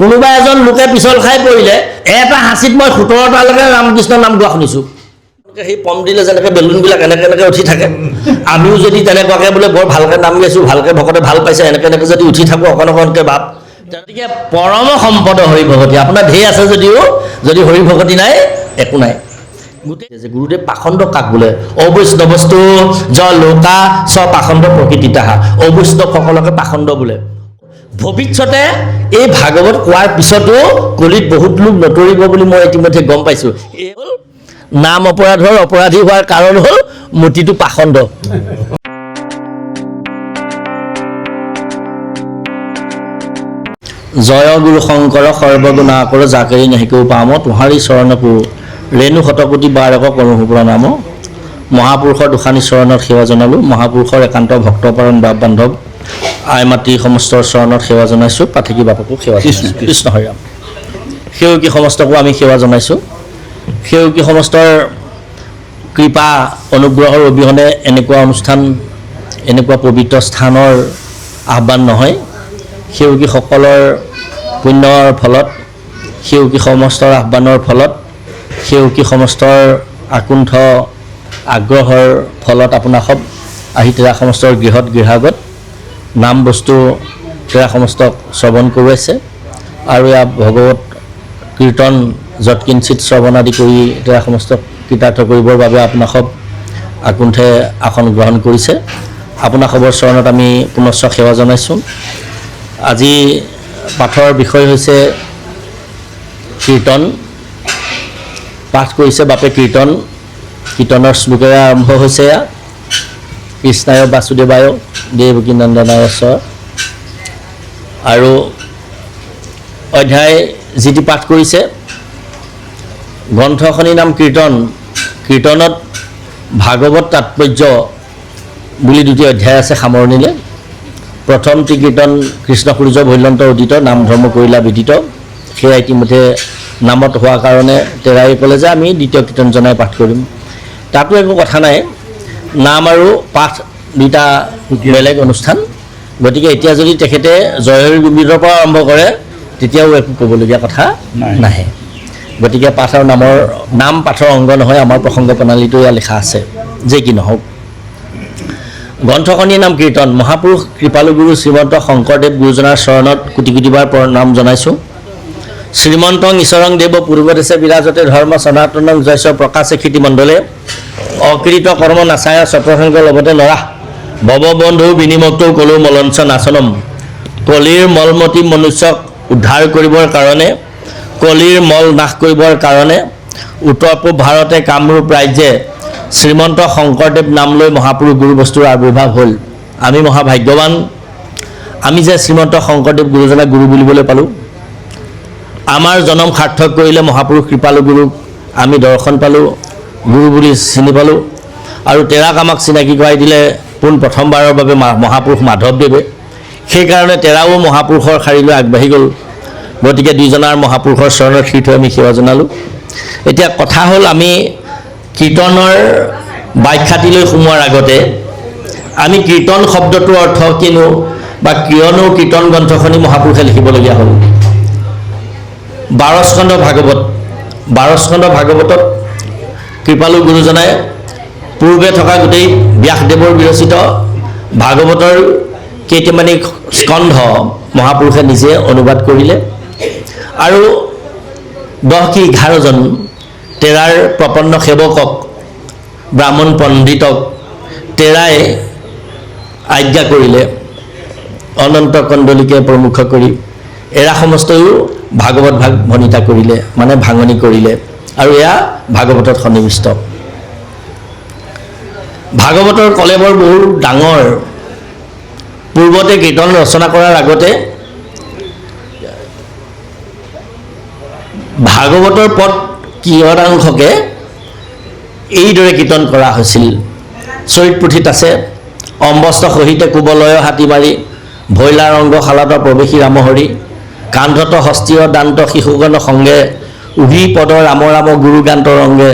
কোনোবা এজন লোকে পিছল খাই পৰিলে এটা হাঁচিত মই 17টালৈকে ৰামকৃষ্ণ নাম গোৱা শুনিছোঁ সেই পম দিলে যেনেকৈ বেলুনবিলাক এনেকৈ এনেকৈ উঠি থাকে আমিও যদি তেনেকুৱাকৈ বোলে বৰ ভালকৈ নাম গাইছোঁ ভালকৈ ভকতে ভাল পাইছে এনেকৈ এনেকৈ যদি উঠি থাকোঁ অকণ অকণকৈ ভাৱ গতিকে পৰম সম্পদ হৰি ভকতি আপোনাৰ ঢেৰ আছে যদিও যদি হৰি ভকতি নাই একো নাই গোটেই গুৰুদেৱ পাখণ্ড কাক বোলে অবৈষ্ণৱস্তু জ লোকা স পাখণ্ড প্ৰকৃতিতাহা অবৈষ্ণৱসকলকে পাখণ্ড বোলে ভৱিষ্যতে এই ভাগৱত কোৱাৰ পিছতো কলিত বহুত লোক নতৰিব বুলি মই ইতিমধ্যে গম পাইছোঁ এই হ'ল নাম অপৰাধৰ অপৰাধী হোৱাৰ কাৰণ হ'ল মূৰ্তিটো পাখণ্ড জয় গুৰু শংকৰ সৰ্বগুণাকৰ জাকেৰি নাহিকেও পাম তোহাৰী চৰণকো ৰেণু শতকোটি বাৰক কৰোঁ প্ৰণাম মহাপুৰুষৰ দুখানি চৰণত সেৱা জনালোঁ মহাপুৰুষৰ একান্ত ভক্তপৰণ বাপ বান্ধৱ আই মাতৃ সমস্তৰ চৰণত সেৱা জনাইছোঁ পাঠকী বাপকো সেৱা জনাইছোঁ কৃষ্ণ হৰিৰাম সেৱকী সমস্তকো আমি সেৱা জনাইছোঁ সেৱকী সমস্তৰ কৃপা অনুগ্ৰহৰ অবিহনে এনেকুৱা অনুষ্ঠান এনেকুৱা পবিত্ৰ স্থানৰ আহ্বান নহয় সেৱকীসকলৰ পুণ্যৰ ফলত সেৱকী সমস্তৰ আহ্বানৰ ফলত সেৱকী সমস্তৰ আকুণ্ঠ আগ্ৰহৰ ফলত আপোনাৰ সব আহি তেৰা সমস্তৰ গৃহত গৃহাগত নাম বস্তু তেৰা সমস্তক শ্ৰৱণ কৰোৱাইছে আৰু এয়া ভগৱত কীৰ্তন যৎকিঞ্চিত শ্ৰৱণ আদি কৰি তেৰা সমস্তক কৃতাৰ্থ কৰিবৰ বাবে আপোনাৰ সব আকুণ্ঠে আসন গ্ৰহণ কৰিছে আপোনাৰ সবৰ চৰণত আমি পুনশ্চ সেৱা জনাইছোঁ আজি পাঠৰ বিষয় হৈছে কীৰ্তন পাঠ কৰিছে বাপে কীৰ্তন কীৰ্তনৰ শ্লোকেৰে আৰম্ভ হৈছে কৃষ্ণায় বাসুদেৱায় দেৱকী নন্দনায় চ আৰু অধ্যায় যিটি পাঠ কৰিছে গ্ৰন্থখনিৰ নাম কীৰ্তন কীৰ্তনত ভাগৱত তাৎপৰ্য বুলি দুটি অধ্যায় আছে সামৰণিলে প্ৰথমটি কীৰ্তন কৃষ্ণ সূৰ্য ভৈলন্ত উদিত নাম ধৰ্ম কৰিলা বিদিত সেয়া ইতিমধ্যে নামত হোৱাৰ কাৰণে তেৰাই ক'লে যে আমি দ্বিতীয় কীৰ্তন জনাই পাঠ কৰিম তাতো একো কথা নাই নাম আৰু পাঠ দুটা বেলেগ অনুষ্ঠান গতিকে এতিয়া যদি তেখেতে জয়হৰি গোবিন্দৰ পৰা আৰম্ভ কৰে তেতিয়াও একো ক'বলগীয়া কথা নাহে গতিকে পাঠ আৰু নাম পাঠৰ অংগ নহয় আমাৰ প্ৰসংগ প্ৰণালীটো ইয়াত লিখা আছে যে কি নহওক গ্ৰন্থখনিৰ নাম কীৰ্তন মহাপুৰুষ কৃপালু গুৰু শ্ৰীমন্ত শংকৰদেৱ গুৰুজনাৰ চৰণত কোটি কোটিবাৰ প্ৰণাম জনাইছোঁ শ্ৰীমন্তং ঈশ্বৰং দেৱ পূৰ্বদেশে বিৰাজতে ধৰ্ম সনাতনং জয়স্ব প্ৰকাশে ক্ষিতি মণ্ডলে অকৃত কৰ্ম নাচায় স্বপ্ৰসংগ লগতে লৰা ভৱবন্ধু বিনিমক্তৌ কলৌ মলঞ্চ নাচনম কলিৰ মলমতি মনুষ্যক উদ্ধাৰ কৰিবৰ কাৰণে কলিৰ মল নাশ কৰিবৰ কাৰণে উত্তৰ পূব ভাৰতে কামৰূপ ৰাজ্যে শ্ৰীমন্ত শংকৰদেৱ নাম লৈ মহাপুৰুষ গুৰু বস্তুৰ আৱিৰ্ভাৱ হ'ল আমি মহাভাগ্যৱান আমি যে শ্ৰীমন্ত শংকৰদেৱ গুৰুজনাক গুৰু বুলিবলৈ পালোঁ আমাৰ জনম সাৰ্থক কৰিলে মহাপুৰুষ কৃপালু গুৰুক আমি দৰ্শন পালোঁ গুৰু বুলি চিনি পালোঁ আৰু তেৰাক আমাক চিনাকি কৰাই দিলে পোন প্ৰথমবাৰৰ বাবে মহাপুৰুষ মাধৱদেৱে সেইকাৰণে তেৰাও মহাপুৰুষৰ শাৰীলৈ আগবাঢ়ি গ'ল গতিকে দুইজনাৰ মহাপুৰুষৰ চৰণত শিৰ থৈ আমি সেৱা জনালোঁ এতিয়া কথা হ'ল আমি কীৰ্তনৰ ব্যাখ্যাটিলৈ সোমোৱাৰ আগতে আমি কীৰ্তন শব্দটোৰ অৰ্থ কিনো বা কিয়নো কীৰ্তন গ্ৰন্থখনি মহাপুৰুষে লিখিবলগীয়া হ'ল 12 স্কন্ধ ভাগৱতত কৃপালু গুৰুজনাই পূৰ্বে থকা গোটেই ব্যাসদেৱৰ বিৰচিত ভাগৱতৰ কেইটামানি স্কন্ধ মহাপুৰুষে নিজে অনুবাদ কৰিলে আৰু 10 কি 11জন তেৰাৰ প্ৰপন্ন সেৱকক ব্ৰাহ্মণ পণ্ডিতক তেৰাই আজ্ঞা কৰিলে অনন্ত কণ্ডলিকে প্ৰমুখ কৰি এৰা সমস্তয়ো ভাগৱত ভাগ ভনিতা কৰিলে মানে ভাঙনি কৰিলে আৰু এয়া ভাগৱতত সন্নিৱিষ্ট ভাগৱতৰ কলেবৰ বহু ডাঙৰ পূৰ্বতে কীৰ্তন ৰচনা কৰাৰ আগতে ভাগৱতৰ পদ কিয়দাংশকে এইদৰে কীৰ্তন কৰা হৈছিল চৰিত পুথিত আছে অম্বস্ত সহিতে কুবলয় হাতী মাৰি ভৈলাৰ অংগ শালাত প্ৰৱেশী ৰামহৰি কান্ধত হস্তীয় দান্ত শিশুগণ সংগে উভি পদ ৰাম ৰাম গুৰুগান্ত ৰংগে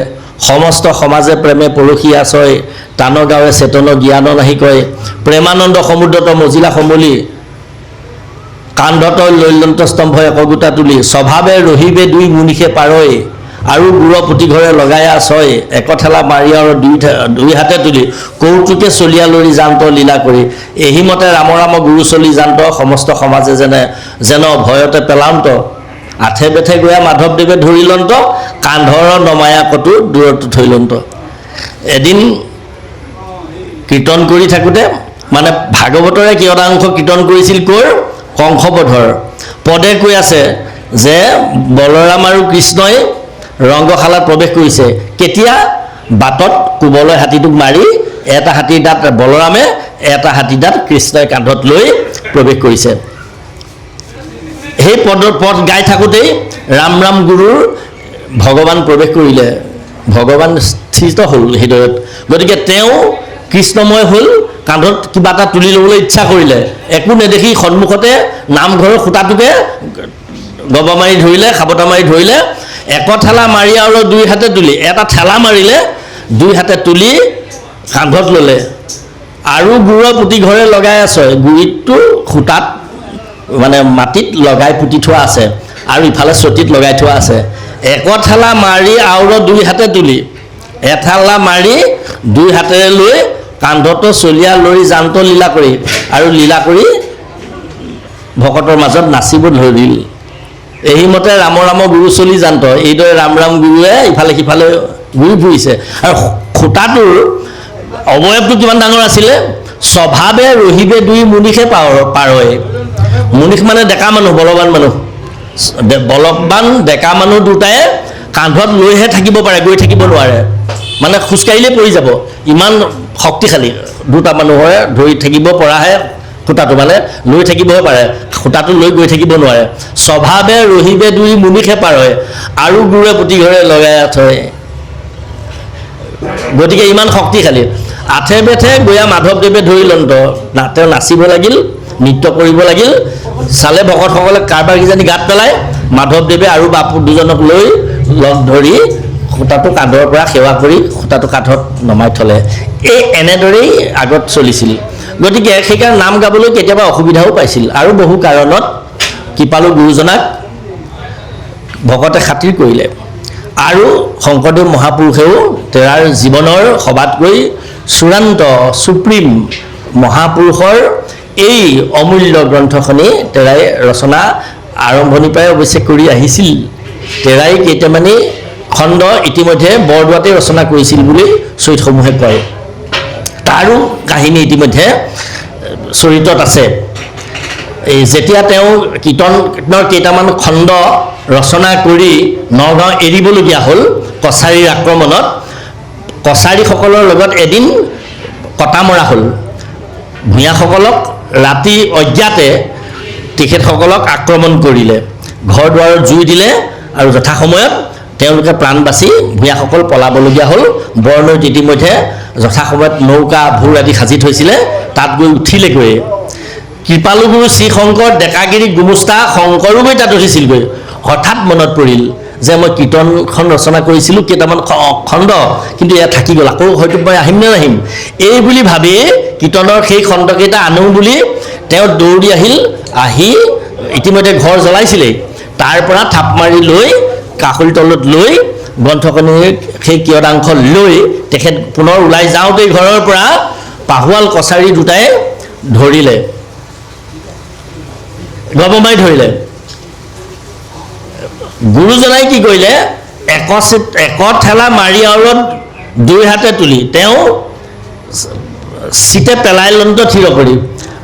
সমস্ত সমাজে প্ৰেমে পৰখী আছয় টান গাঁৱে চেতন জ্ঞান নাহি কয় প্ৰেমানন্দ সমুদ্ৰত মজিলা সমলি কান্ধত লৈলন্ত স্তম্ভ একগোটা তুলি স্বভাৱে ৰহিবে দুই মুনিষে পাৰৈ আৰু গুৰ পুতি ঘৰে লগাই আছয় একঠেলা মাৰি আৰু দুই হাতে তুলি কৌতুকে চলিয়া লৰি যান্ত লীলা কৰি এহিমতে ৰাম ৰাম গুৰু চলি যান্ত সমস্ত সমাজে যেন ভয়তে পেলান্ত আঠে বেঠে গৈ মাধৱদেৱে ধৰিলন্ত কান্ধৰ নমায়া কতো দূৰত থৈলন্ত। এদিন কীৰ্তন কৰি থাকোঁতে মানে ভাগৱতৰে কিয়দাংশ কীৰ্তন কৰিছিল ক'ৰ কংসবধৰ পদে কৈ আছে যে বলৰাম আৰু কৃষ্ণই ৰংগশালাত প্ৰৱেশ কৰিছে কেতিয়া বাটত কোবলৈ হাতীটোক মাৰি এটা হাতীৰ দাঁত বলৰামে এটা হাতীৰ দাঁত কৃষ্ণই কান্ধত লৈ প্ৰৱেশ কৰিছে। সেই পদ গাই থাকোঁতেই ৰাম ৰাম গুৰুৰ ভগৱান প্ৰৱেশ কৰিলে ভগৱান স্থিত হ'ল হৃদয়ত গতিকে তেওঁ কৃষ্ণময় হ'ল কান্ধত কিবা এটা তুলি ল'বলৈ ইচ্ছা কৰিলে একো নেদেখি সন্মুখতে নামঘৰৰ খুঁটাটোকে গবা মাৰি ধৰিলে সাবতা মাৰি ধৰিলে একঠেলা মাৰি আৰু দুই হাতে তুলি এটা ঠেলা মাৰিলে দুই হাতে তুলি কান্ধত ল'লে আৰু গুৰৰ পুতি ঘৰে লগাই আছে গুৰিটো খুঁটাত মানে মাটিত লগাই পুতি থোৱা আছে আৰু ইফালে চকীত লগাই থোৱা আছে একঠেলা মাৰি আৰু দুই হাতে তুলি এঠেলা মাৰি দুই হাতেৰে লৈ কান্ধত চলিয়া লৰি যান্ত লীলা কৰি আৰু লীলা কৰি ভকতৰ মাজত নাচিব ধৰিল। এহিমতে ৰাম ৰাম গুৰু চলি যান্ত এইদৰে ৰাম ৰাম গুৰুৱে ইফালে সিফালে ঘূৰি ফুৰিছে আৰু খুঁটাটোৰ অৱয়ৱটো কিমান ডাঙৰ আছিলে স্বভাৱে ৰহিবে দুই মুনিষে পাৰৈ মুনিষ মানে ডেকা মানুহ বলৱান মানুহ বলৱান ডেকা মানুহ দুটাই কান্ধত লৈহে থাকিব পাৰে গৈ থাকিব নোৱাৰে মানে খোজকাঢ়িলে পৰি যাব ইমান শক্তিশালী দুটা মানুহৰে ধৰি থাকিব পৰাহে খুঁটাটো মানে লৈ থাকিবহে পাৰে খুঁটাটো লৈ গৈ থাকিব নোৱাৰে স্বভাৱে ৰহিবে দুই মুনিষে পাৰৈ আৰু গুৰে পুতি ঘৰে লগাই থয় গতিকে ইমান শক্তিশালী আঠে বেঠে গৈ মাধৱদেৱে ধৰিলন্ত তেওঁ নাচিব লাগিল নৃত্য কৰিব লাগিল চালে ভকতসকলে কাৰোবাৰ কিজানি গাত পেলাই মাধৱদেৱে আৰু বাপু দুজনক লৈ লগ ধৰি খুঁটাটো কান্ধৰ পৰা সেৱা কৰি খুঁটাটো কান্ধত নমাই থ'লে এই এনেদৰেই আগত চলিছিল গতিকে সেইকাৰণে নাম গাবলৈ কেতিয়াবা অসুবিধাও পাইছিল আৰু বহু কাৰণত কৃপালু গুৰুজনাক ভকতে খাতিৰ কৰিলে আৰু শংকৰদেৱ মহাপুৰুষেও তেওঁৰ জীৱনৰ সবাতকৈ চূড়ান্ত সুপ্ৰিম মহাপুৰুষৰ এই অমূল্য গ্ৰন্থখনি তেৰাই ৰচনা আৰম্ভণিৰ পৰাই অৱশ্যে কৰি আহিছিল তেৰাই কেইটামানে খণ্ড ইতিমধ্যে বৰদোৱাতে ৰচনা কৰিছিল বুলি চৰিতসমূহে কয় তাৰো কাহিনী ইতিমধ্যে চৰিতত আছে এই যেতিয়া তেওঁ কীৰ্তনৰ কেইটামান খণ্ড ৰচনা কৰি নগাঁও এৰিবলগীয়া হ'ল কছাৰীৰ আক্ৰমণত কছাৰীসকলৰ লগত এদিন কটা মৰা হ'ল ভূঞাসকলক ৰাতি অজ্ঞাতে তেখেতসকলক আক্ৰমণ কৰিলে ঘৰ দুৱাৰত জুই দিলে আৰু যথাসময়ত তেওঁলোকে প্ৰাণ বাচি ভূঞাসকল পলাবলগীয়া হ'ল বৰনৈত ইতিমধ্যে যথাসময়ত নৌকা ভোৰ আদি সাজি থৈছিলে তাত গৈ উঠিলেগৈ কৃপালু গুৰু শ্ৰীশংকৰ ডেকাগিৰি গুমুষ্টা শংকৰো গৈ তাত উঠিছিলগৈ হঠাৎ মনত পৰিল যে মই কীৰ্তনখন ৰচনা কৰিছিলোঁ কেইটামান খণ্ড কিন্তু এয়া থাকি গ'ল আকৌ হয়তো মই আহিম নে নাহিম এই বুলি ভাবি কীৰ্তনৰ সেই খণ্ডকেইটা আনো বুলি তেওঁ দৌৰি আহি ইতিমধ্যে ঘৰ জ্বলাইছিলেই তাৰ পৰা থাপ মাৰি লৈ কাষৰি তলত লৈ গ্ৰন্থখনিৰ সেই কিয়দাংশ লৈ তেখেত পুনৰ ওলাই যাওঁতেই ঘৰৰ পৰা পাহুৱাল কছাৰী দুটাই ধৰিলে গবমাই ধৰিলে গুৰুজনাই কি কৰিলে একঠেলা মাৰি আৰু দুই হাতে তুলি তেওঁ চিতে পেলাই লন্ত থিৰ কৰি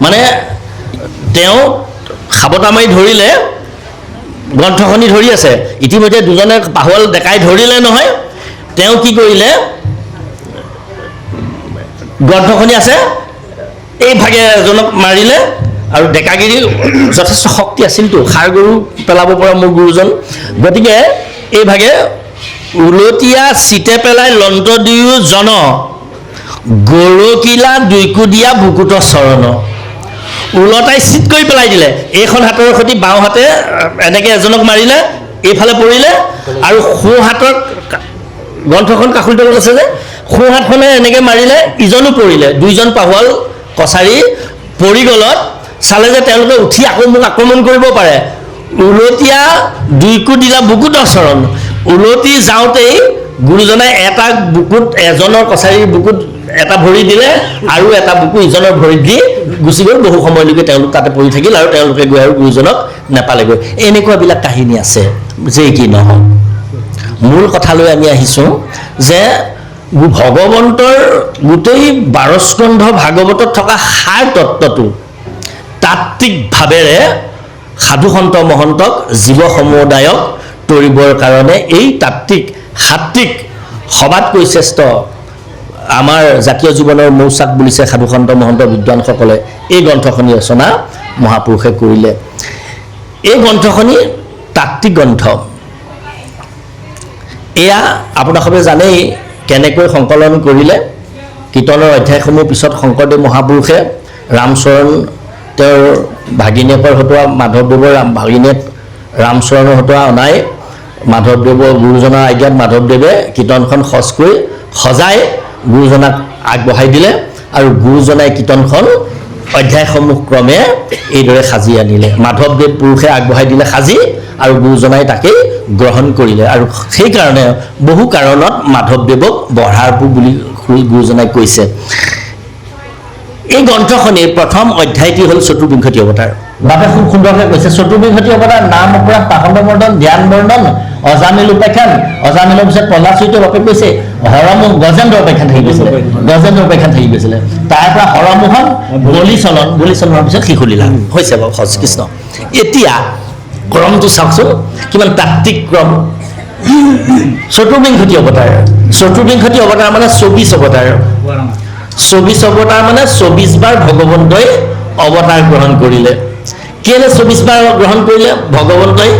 মানে তেওঁ সাবতা মাৰি ধৰিলে গ্ৰন্থখনি ধৰি আছে ইতিমধ্যে দুজনে পাহুৱাল ডেকাই ধৰিলে নহয় তেওঁ কি কৰিলে গ্ৰন্থখনি আছে এই ভাগে এজনক মাৰিলে আৰু ডেকাগিৰি যথেষ্ট শক্তি আছিলতো খাৰ গৰু পেলাব পৰা মোৰ গুৰুজন গতিকে এই ভাগে উলতীয়া চিতে পেলাই লন্ত দিও জন গৰকিলা দুইকুদিয়া বুকুত চৰণ উলতাই চিট কৰি পেলাই দিলে এইখন হাতৰ সৈতে বাওঁ হাতে এনেকৈ এজনক মাৰিলে এইফালে পৰিলে আৰু সোঁ হাতৰ গ্ৰন্থখন কাষৰ তলত আছে যে সোঁ হাতখনে এনেকৈ মাৰিলে ইজনো পৰিলে দুইজন পাহুৱাল কছাৰী পৰি গ'লত চালে যে তেওঁলোকে উঠি আকৌ মোক আক্ৰমণ কৰিব পাৰে। উলটীয়া দুইকো দিলা বুকুত চৰণ। উলটি যাওঁতেই গুৰুজনাই এটা বুকুত এজনৰ কছাৰীৰ বুকুত এটা ভৰি দিলে আৰু এটা বুকু ইজনৰ ভৰিত দি গুচি গ'ল। বহু সময়লৈকে তেওঁলোক তাতে পৰি থাকিল আৰু তেওঁলোকে গৈ আৰু গুৰুজনক নাপালেগৈ। এনেকুৱাবিলাক কাহিনী আছে। যে কি নহওক, মূল কথালৈ আমি আহিছোঁ যে ভগৱন্তৰ গোটেই 12 স্কন্ধ ভাগৱতত থকা সাৰ তত্ত্বটো তাত্ত্বিকভাৱেৰে সাধু সন্ত মহন্তক জীৱ সমুদায়ক তৰিবৰ কাৰণে এই তাত্ত্বিক সাত্বিক সবাতকৈ শ্ৰেষ্ঠ আমাৰ জাতীয় জীৱনৰ মৌচাক বুলিছে সাধু সন্ত মহন্ত বিদ্বানসকলে এই গ্ৰন্থখনি ৰচনা মহাপুৰুষে কৰিলে। এই গ্ৰন্থখনি তাত্ত্বিক গ্ৰন্থ। এয়া আপোনালোকে জানেই কেনেকৈ সংকলন কৰিলে। কীৰ্তনৰ অধ্যায়সমূহ পিছত শংকৰদেৱ মহাপুৰুষে ৰামচৰণ তেওঁৰ ভাগিনীয়েকৰ হতোৱা মাধৱদেৱৰ ভাগিনীয়েক ৰামচৰণৰ হতোৱা অনাই মাধৱদেৱৰ গুৰুজনাৰ আজ্ঞাত মাধৱদেৱে কীৰ্তনখন সজকৈ সজাই গুৰুজনাক আগবঢ়াই দিলে আৰু গুৰুজনাই কীৰ্তনখন অধ্যায়সমূহ ক্ৰমে এইদৰে সাজি আনিলে। মাধৱদেৱ পুৰুষে আগবঢ়াই দিলে সাজি আৰু গুৰুজনাই তাকেই গ্ৰহণ কৰিলে। আৰু সেইকাৰণে বহু কাৰণত মাধৱদেৱক বঢ়াৰপু বুলি গুৰুজনাই কৈছে। এই গ্ৰন্থখনিৰ প্ৰথম অধ্যায়টি হ'ল চতুৰ্বিংশতি অৱতাৰ। বাপে খুব সুন্দৰকৈ কৈছে, চতুৰ্বিংশতি অৱতাৰ নাম অপৰাধ পাখণ্ড মৰ্দন ধ্যান বৰ্ণন অজামিল উপাখ্যান। অজামিলৰ পিছত প্ৰহ্লাদ চৰিত্ৰ বাপে কৈছে হৰমোহন গজেন্দ্ৰ উপাখ্যান থাকি গৈছিলে, গজেন্দ্ৰ উপাখ্যান থাকি গৈছিলে। তাৰ পৰা হৰমোহন বলিচলন, বলিচলনৰ পিছত শিশুলীলা হৈছে বাৰু সজ কৃষ্ণ। এতিয়া ক্ৰমটো চাওকচোন কিমান তাত্ত্বিক ক্ৰম। চতুৰ্বিংশতি অৱতাৰ, চতুৰ্বিংশতি অৱতাৰ মানে 24 অৱতাৰ। 24 অৱতাৰ মানে 24 বাৰ ভগৱন্তই অৱতাৰ গ্ৰহণ কৰিলে। কেলে 24 বাৰ গ্ৰহণ কৰিলে ভগৱন্তই?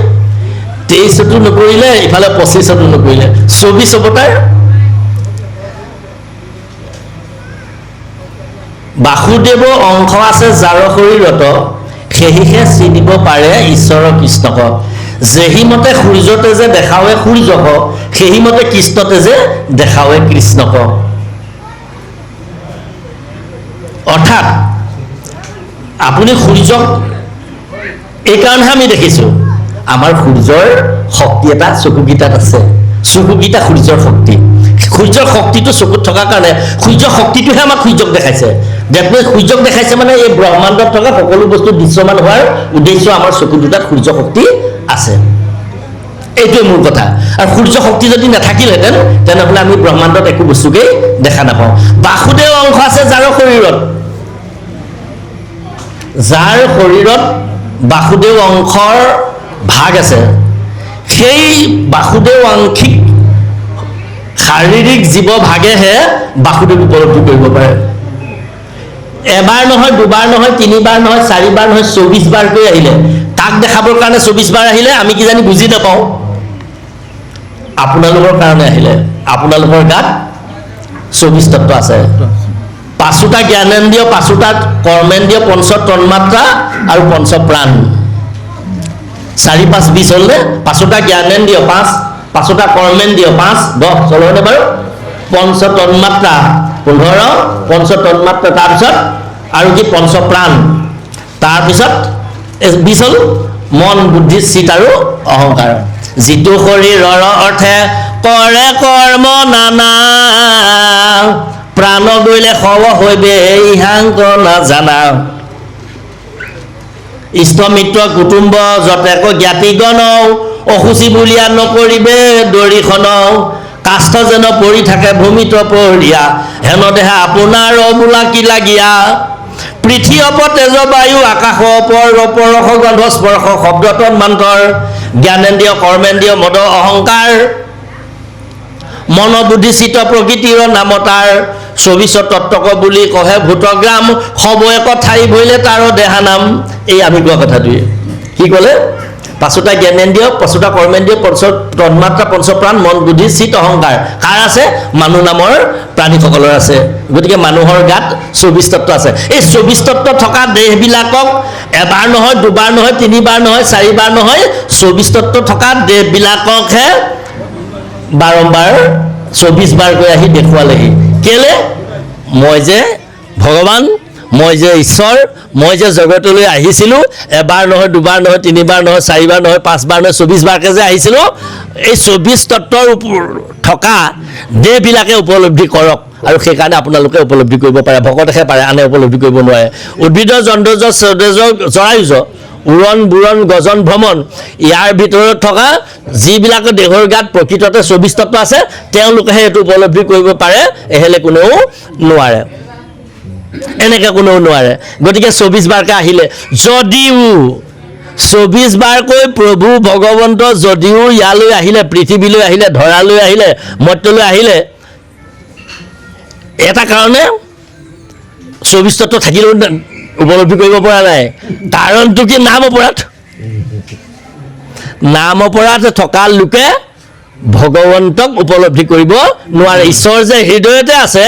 23তো নকৰিলে, ইফালে 25তো নকৰিলে, 24 অৱতাৰ। বাসুদেৱ অংশ আছে যাৰ শৰীৰত, সেহিহে চিনিব পাৰে ঈশ্বৰ কৃষ্ণক। যেহিমতে সূৰ্যতে যে দেখাৱে সূৰ্যক, সেইমতে কৃষ্ণতে যে দেখাৱে কৃষ্ণক। অৰ্থাৎ আপুনি সূৰ্যক এইকাৰণেহে আমি দেখিছোঁ, আমাৰ সূৰ্যৰ শক্তি এটা চকুকেইটাত আছে। চকুকেইটা সূৰ্যৰ শক্তি, সূৰ্যৰ শক্তিটো চকুত থকাৰ কাৰণে সূৰ্যৰ শক্তিটোহে আমাক সূৰ্যক দেখাইছে। সূৰ্যক দেখাইছে মানে এই ব্ৰহ্মাণ্ডত থকা সকলো বস্তু দৃশ্যমান হোৱাৰ উদ্দেশ্য আমাৰ চকু দুটাত সূৰ্য শক্তি আছে। এইটোৱে মূল কথা। আৰু সূৰ্য শক্তি যদি নাথাকিলহেঁতেন তেনেহ'লে আমি ব্ৰহ্মাণ্ডত একো বস্তুকেই দেখা নাপাওঁ। বাসুদেৱ অংশ আছে যাৰ শৰীৰত, যাৰ শৰীৰত বাসুদেৱ অংশৰ ভাগ আছে, সেই বাসুদেৱ আংশিক শাৰীৰিক জীৱ ভাগেহে বাসুদেৱ উপলব্ধি কৰিব পাৰে। এবাৰ নহয়, দুবাৰ নহয়, তিনিবাৰ নহয়, 4 বাৰ নহয়, 24 বাৰকৈ আহিলে। তাক দেখাবৰ কাৰণে 24 বাৰ আহিলে, আমি কিজানি বুজি নাপাওঁ। আপোনালোকৰ কাৰণে আহিলে। আপোনালোকৰ গাত 24 তত্ত্ব আছে। 5টা জ্ঞানেন্দ্ৰিয়, 5টা কৰ্মেন্দ্ৰিয়, 5 তন্মাত্ৰা আৰু 5 প্ৰাণ। 4, 5, 20 হ'লনে? 5টা জ্ঞানেন্দ্ৰিয় 5, 5টা কৰ্মেন্দ্ৰিয় 5, 10 হ'লনে বাৰু? 5 তন্মাত্ৰা 15, 5 তন্মাত্ৰা, তাৰপিছত আৰু কি 5 প্ৰাণ, তাৰপিছত 20 হ'ল মন, বুদ্ধি, চিত আৰু অহংকাৰ। যিটো শৰীৰৰ অৰ্থে কৰে কৰ্ম নানা, প্ৰাণ গৈলে সৱ হৈবে ইহাংক নাজানা। ইষ্ট মিত্ৰ কুটুম্ব যতেক জ্ঞাতিগণ, অসুচি বুলিয়া নকৰিবে দৰিখন। কাষ্ঠ যেন পৰি থাকে ভূমিত পহৰীয়া, হেন দেহা আপোনাৰ বোলা কি লাগীয়া। পৃথিৱী অপ তেজ বায়ু আকাশ অপৰ পৰশ গন্ধ স্পৰ্শ শব্দ তন্মান্তৰ, জ্ঞানেন্দ্ৰিয় কৰ্মেন্দ্ৰিয় মদ অহংকাৰ, মন বুদ্ধি চিত প্ৰকৃতিৰ নাম তাৰ। 24 তত্ত্বক বুলি কহে ভূতগ্ৰাম, সব এক ঠাই ভৰিলে তাৰ দেহা নাম। এই আমি কোৱা কথাটোৱে। কি ক'লে? 5টা জ্ঞানেন্দ্ৰিয়, 5টা কৰ্মেন্দ্ৰিয়, 5 তন্মাত্ৰা, 5 প্ৰাণ, মন বুদ্ধি চিত অহংকাৰ কাৰ আছে? মানুহ নামৰ প্ৰাণীসকলৰ আছে। গতিকে মানুহৰ গাত 24 তত্ত্ব আছে। এই 24 তত্ত্ব থকা দেহবিলাকক এবাৰ নহয়, দুবাৰ নহয়, 3 বাৰ নহয়, 4 বাৰ নহয়, 24 তত্ত্ব থকা দেহবিলাককহে বাৰম্বাৰ 24 বাৰকৈ আহি দেখুৱালেহি। কেলে? মই যে ভগৱান মই যে ঈশ্বৰ, মই যে জগতলৈ আহিছিলোঁ, এবাৰ নহয়, দুবাৰ নহয়, তিনিবাৰ নহয়, চাৰিবাৰ নহয়, পাঁচবাৰ নহয়, 24 বাৰকৈ যে আহিছিলোঁ, এই 24 তত্ত্বৰ থকা দেহবিলাকে উপলব্ধি কৰক। আৰু সেইকাৰণে আপোনালোকে উপলব্ধি কৰিব পাৰে, ভকতেহে পাৰে, আনে উপলব্ধি কৰিব নোৱাৰে। উদ্ভিদৰ জন্তুজ জৰায়ুজ উৰণ বুৰণ গজন ভ্ৰমণ, ইয়াৰ ভিতৰত থকা যিবিলাক দেহৰ গাত প্ৰকৃততে 24 তত্ত্ব আছে, তেওঁলোকেহে এইটো উপলব্ধি কৰিব পাৰে, এহেলে কোনেও নোৱাৰে, এনেকৈ কোনেও নোৱাৰে। গতিকে 24 বাৰকৈ আহিলে, যদিও 24 বাৰকৈ প্ৰভু ভগৱন্ত যদিও ইয়ালৈ আহিলে, পৃথিৱীলৈ আহিলে, ধৰালৈ আহিলে, মৰ্ত্যলৈ আহিলে, এটা কাৰণে 24 তত্ত্ব থাকিলেও উপলব্ধি কৰিব পৰা নাই। কাৰণটো কি? নাম অপৰাধ। নাম অপৰাধ থকা লোকে ভগৱন্তক উপলব্ধি কৰিব নোৱাৰে। ঈশ্বৰ যে হৃদয়তে আছে,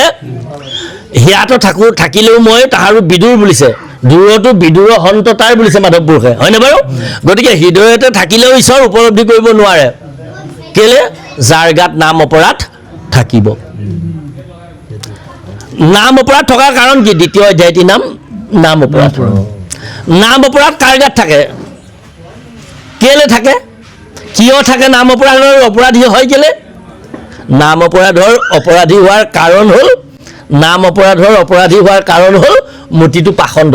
হিয়াতো থাকিলেও মই তাহাৰো বিদুৰ বুলিছে, দূৰতো বিদুৰ হন্ত তাৰ বুলিছে মাধৱ পুৰুষে, হয়নে বাৰু? গতিকে হৃদয়তে থাকিলেও ঈশ্বৰ উপলব্ধি কৰিব নোৱাৰে। কেলে? যাৰ গাত নাম অপৰাধ থাকিব। নাম অপৰাধ থকাৰ কাৰণ কি? 2য় অধ্যায়টিৰ নাম অপৰাধ। নাম অপৰাধ কাৰ গাত থাকে? কেলে থাকে? কিয় থাকে? নাম অপৰাধৰ অপৰাধী হয় কেলে? নাম অপৰাধৰ অপৰাধী হোৱাৰ কাৰণ হ'ল, নাম অপৰাধৰ অপৰাধী হোৱাৰ কাৰণ হ'ল মতিটো পাখণ্ড,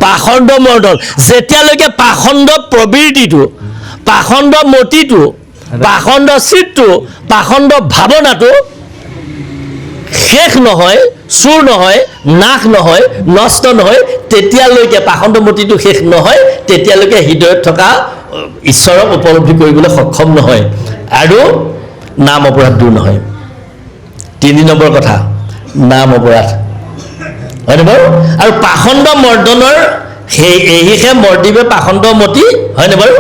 পাখণ্ড মৰ্দন। যেতিয়ালৈকে পাখণ্ড প্ৰবৃত্তিটো, পাখণ্ড মতিটো, পাখণ্ড চিত্তটো, পাখণ্ড ভাৱনাটো শেষ নহয়, চুৰ নহয়, নাশ নহয়, নষ্ট নহয়, তেতিয়ালৈকে পাখণ্ডমতিটো শেষ নহয়, তেতিয়ালৈকে হৃদয়ত থকা ঈশ্বৰক উপলব্ধি কৰিবলৈ সক্ষম নহয়, আৰু নাম অপৰাধ দূৰ নহয়। 3 নম্বৰ কথা, নাম অপৰাধ, হয়নে বাৰু? আৰু পাখণ্ড মৰ্দনৰ এইহে মৰ্দিবে পাখণ্ডমতি, হয়নে বাৰু?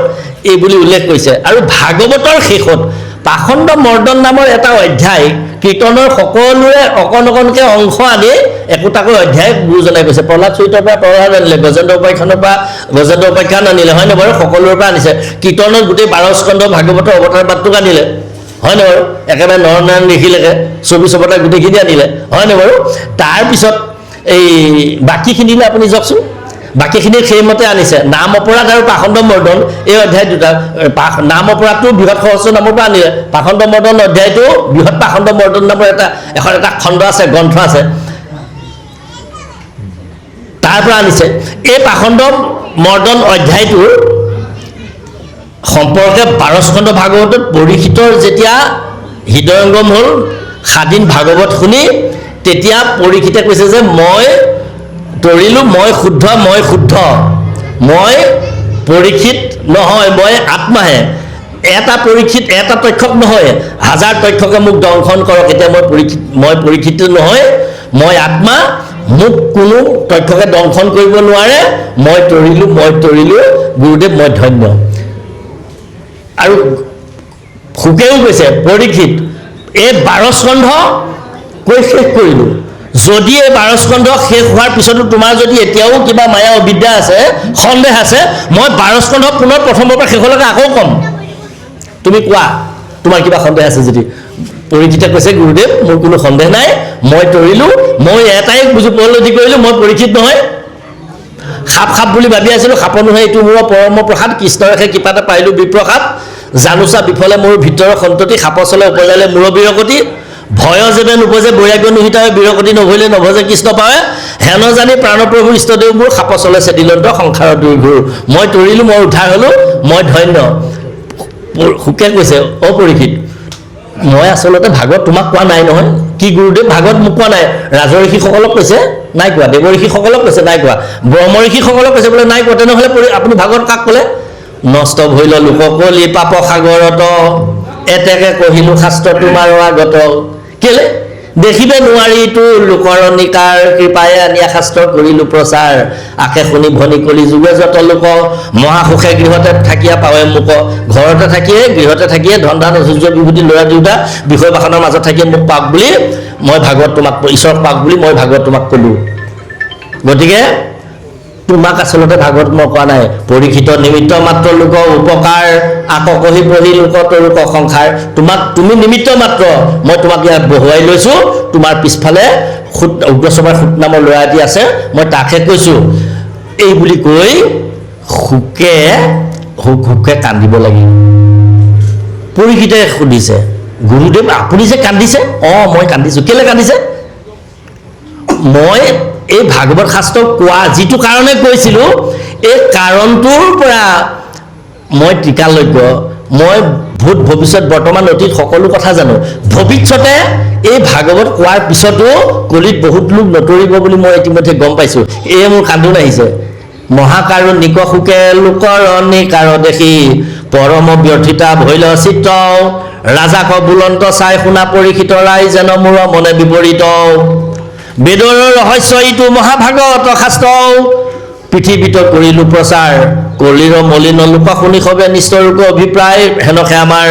এই বুলি উল্লেখ কৰিছে। আৰু ভাগৱতৰ শেষত পাখণ্ড মৰ্দন নামৰ এটা অধ্যায়, কীৰ্তনৰ সকলোৰে অকণ অকণকৈ অংশ আনি একোটাকৈ অধ্যায় গুৰুজনাই কৈছে। প্ৰহ্লাদ চৰিত্ৰৰ পৰা প্ৰহ্লাদ আনিলে, গজেন্দ্ৰ উপাখ্যানৰ পৰা গজেন্দ্ৰ উপাখ্যান আনিলে, হয়নে বাৰু? সকলোৰে পৰা আনিছে। কীৰ্তনত গোটেই 12 স্কন্ধ ভাগৱতৰ অৱতাৰ বাদটোক আনিলে, হয়নে বাৰু? একেবাৰে নৰনাৰায়ণ ঋষিলৈকে 24 অৱতাৰ গোটেইখিনি আনিলে, হয়নে বাৰু? তাৰপিছত এই বাকীখিনিলৈ আপুনি যাওকচোন, বাকীখিনি সেইমতে আনিছে। নাম অপৰাধ আৰু পাখণ্ড মৰ্দন এই অধ্যায় দুটা। নাম অপৰাধটো বৃহৎ সহস্ৰ নামৰ পৰা আনিলে, পাখণ্ড মৰ্দন অধ্যায়টো বৃহৎ পাখণ্ড মৰ্দন নামৰ এটা খণ্ড আছে, গ্ৰন্থ আছে, তাৰ পৰা আনিছে। এই পাখণ্ড মৰ্দন অধ্যায়টোৰ সম্পৰ্কে 12 স্কন্ধ ভাগৱতত পৰীক্ষিতৰ যেতিয়া হৃদয়ংগম হ'ল, স্বাধীন ভাগৱত শুনি, তেতিয়া পৰীক্ষিতে কৈছে যে মই তৰিলোঁ, মই শুদ্ধ, মই শুদ্ধ, মই পৰীক্ষিত নহয়, মই আত্মাহে। এটা পৰীক্ষিত, এটা তক্ষক নহয়, 1000 তক্ষকে মোক দংশন কৰক, এতিয়া মই পৰীক্ষিত নহয়, মই আত্মা, মোক কোনো তক্ষকে দংশন কৰিব নোৱাৰে, মই তৰিলোঁ, মই তৰিলোঁ, গুৰুদেৱ মই ধন্য। আৰু সুকেও কৈছে, পৰীক্ষিত এই 12 স্কন্ধ কৈ শেষ কৰিলোঁ, যদি এই 12 স্কন্ধ শেষ হোৱাৰ পিছতো তোমাৰ যদি এতিয়াও কিবা মায়া অবিদ্যা আছে, সন্দেহ আছে, মই 12 স্কন্ধ পুনৰ প্ৰথমৰ পৰা শেষলৈকে আকৌ ক'ম, তুমি কোৱা তোমাৰ কিবা সন্দেহ আছে যদি। পৰীক্ষিতে কৈছে, গুৰুদেৱ মোৰ কোনো সন্দেহ নাই, মই তৰিলোঁ, মই এটাই উপলব্ধি কৰিলোঁ, মই পৰীক্ষিত নহয়। সাপ বুলি ভাবি আছিলোঁ, সাপৰ নহয়, এইটো মোৰ পৰম প্ৰসাদ, কৃষ্ণৰেখে কৃপাতে পাৰিলোঁ বিপ্ৰসাদ, জানোচা বিফলে মোৰ ভিতৰৰ সন্ততি, সাপৰ চলে উপজালে মূৰ বিৰকতি, ভয় যেনে নোপজে বৈৰাগ্য নোহিত হয়, বিৰকতি নভৰিলে নভজে কৃষ্ণ পাৱে, হেন জানি প্ৰাণপ্ৰভু ইষ্টদেৱ মোৰ, সাপৰ চলে চেদিলন্ত সংসাৰৰ দুৰ্ঘোৰ, মই তৰিলোঁ, মই উদ্ধাৰ হ'লোঁ, মই ধন্য। সুকে কৈছে, অপৰীক্ষিত মই আচলতে ভাগৱত তোমাক কোৱা নাই নহয়। কি গুৰুদেৱ? ভাগৱত মোক কোৱা নাই। ৰাজঋষিসকলক কৈছে, নাই কোৱা। দেৱঋষিসকলক কৈছে, নাই কোৱা। ব্ৰহ্ম ঋষিসকলক কৈছে, বোলে নাই কোৱা। তেনেহ'লে আপুনি ভাগৱত কাক ক'লে? নষ্ট ভৈল লোককলি পাপ সাগৰত, এতেকে কহিলোঁ শাস্ত্ৰ তোমাৰ আগত। কেলে? দেখিবে নোৱাৰিতো লোকৰ নিকাৰ, কৃপায়ে আনিয়া শাস্ত্ৰ কৰিলোঁ প্ৰচাৰ, আশে শুনি ভনি কলি যুগে যত লোক, মহাসুখে গৃহতে থাকিয়া পাৱে মোক, ঘৰতে থাকিয়ে গৃহতে থাকিয়ে ধন ধান ঐশ্বৰ্য বিভূতি ল'ৰা দুটা বিষয় বাসনৰ মাজত থাকিয়ে মোক পাওক বুলি মই ভাগৱত তোমাক, ঈশ্বৰক পাওক বুলি মই ভাগৱত তোমাক ক'লোঁ। গতিকে তোমাক আচলতে ভাগৱত মই কোৱা নাই পৰীক্ষিত নিমিত্ত মাত্ৰ লোকৰ উপকাৰ আককহি বহি লোক তৰুক সংসাৰ তুমি নিমিত্ত মাত্ৰ মই তোমাক ইয়াত বহুৱাই লৈছোঁ তোমাৰ পিছফালে উগ্ৰসভাৰ সুত নামৰ ল'ৰা এটি আছে মই তাকহে কৈছোঁ এই বুলি কৈ হুকে কান্দিব লাগিব পৰীক্ষিতে সুধিছে গুৰুদেৱ আপুনি যে কান্দিছে মই কান্দিছোঁ কেলে কান্দিছে মই এই ভাগৱত শাস্ত্ৰ কোৱা যিটো কাৰণে কৈছিলোঁ এই কাৰণটোৰ পৰা মই টিকালজ্ঞ মই ভূত ভৱিষ্যত বৰ্তমান অতীত সকলো কথা জানো ভৱিষ্যতে এই ভাগৱত কোৱাৰ পিছতো কলিত বহুত লোক নতৰিব বুলি মই ইতিমধ্যে গম পাইছোঁ এয়ে মোৰ কান্দোন আহিছে মহাকাৰুণিক সুকে লোকৰ নিকাৰ দেখি পৰম ব্যৰ্থিতা ভৈল চিত্ত ৰাজাক বুলন্ত চাই শুনা পৰীক্ষিত ৰাই যেন মোৰ মনে বিপৰীত বেদৰ ৰহস্য ইটো মহাভাগৱত শাস্ত্ৰ পৃথিৱীত কৰিলোঁ প্ৰচাৰ কলিৰ মলিন লোক শুনি সবে নিষ্ঠৰূপ অভিপ্ৰায় হেনকে আমাৰ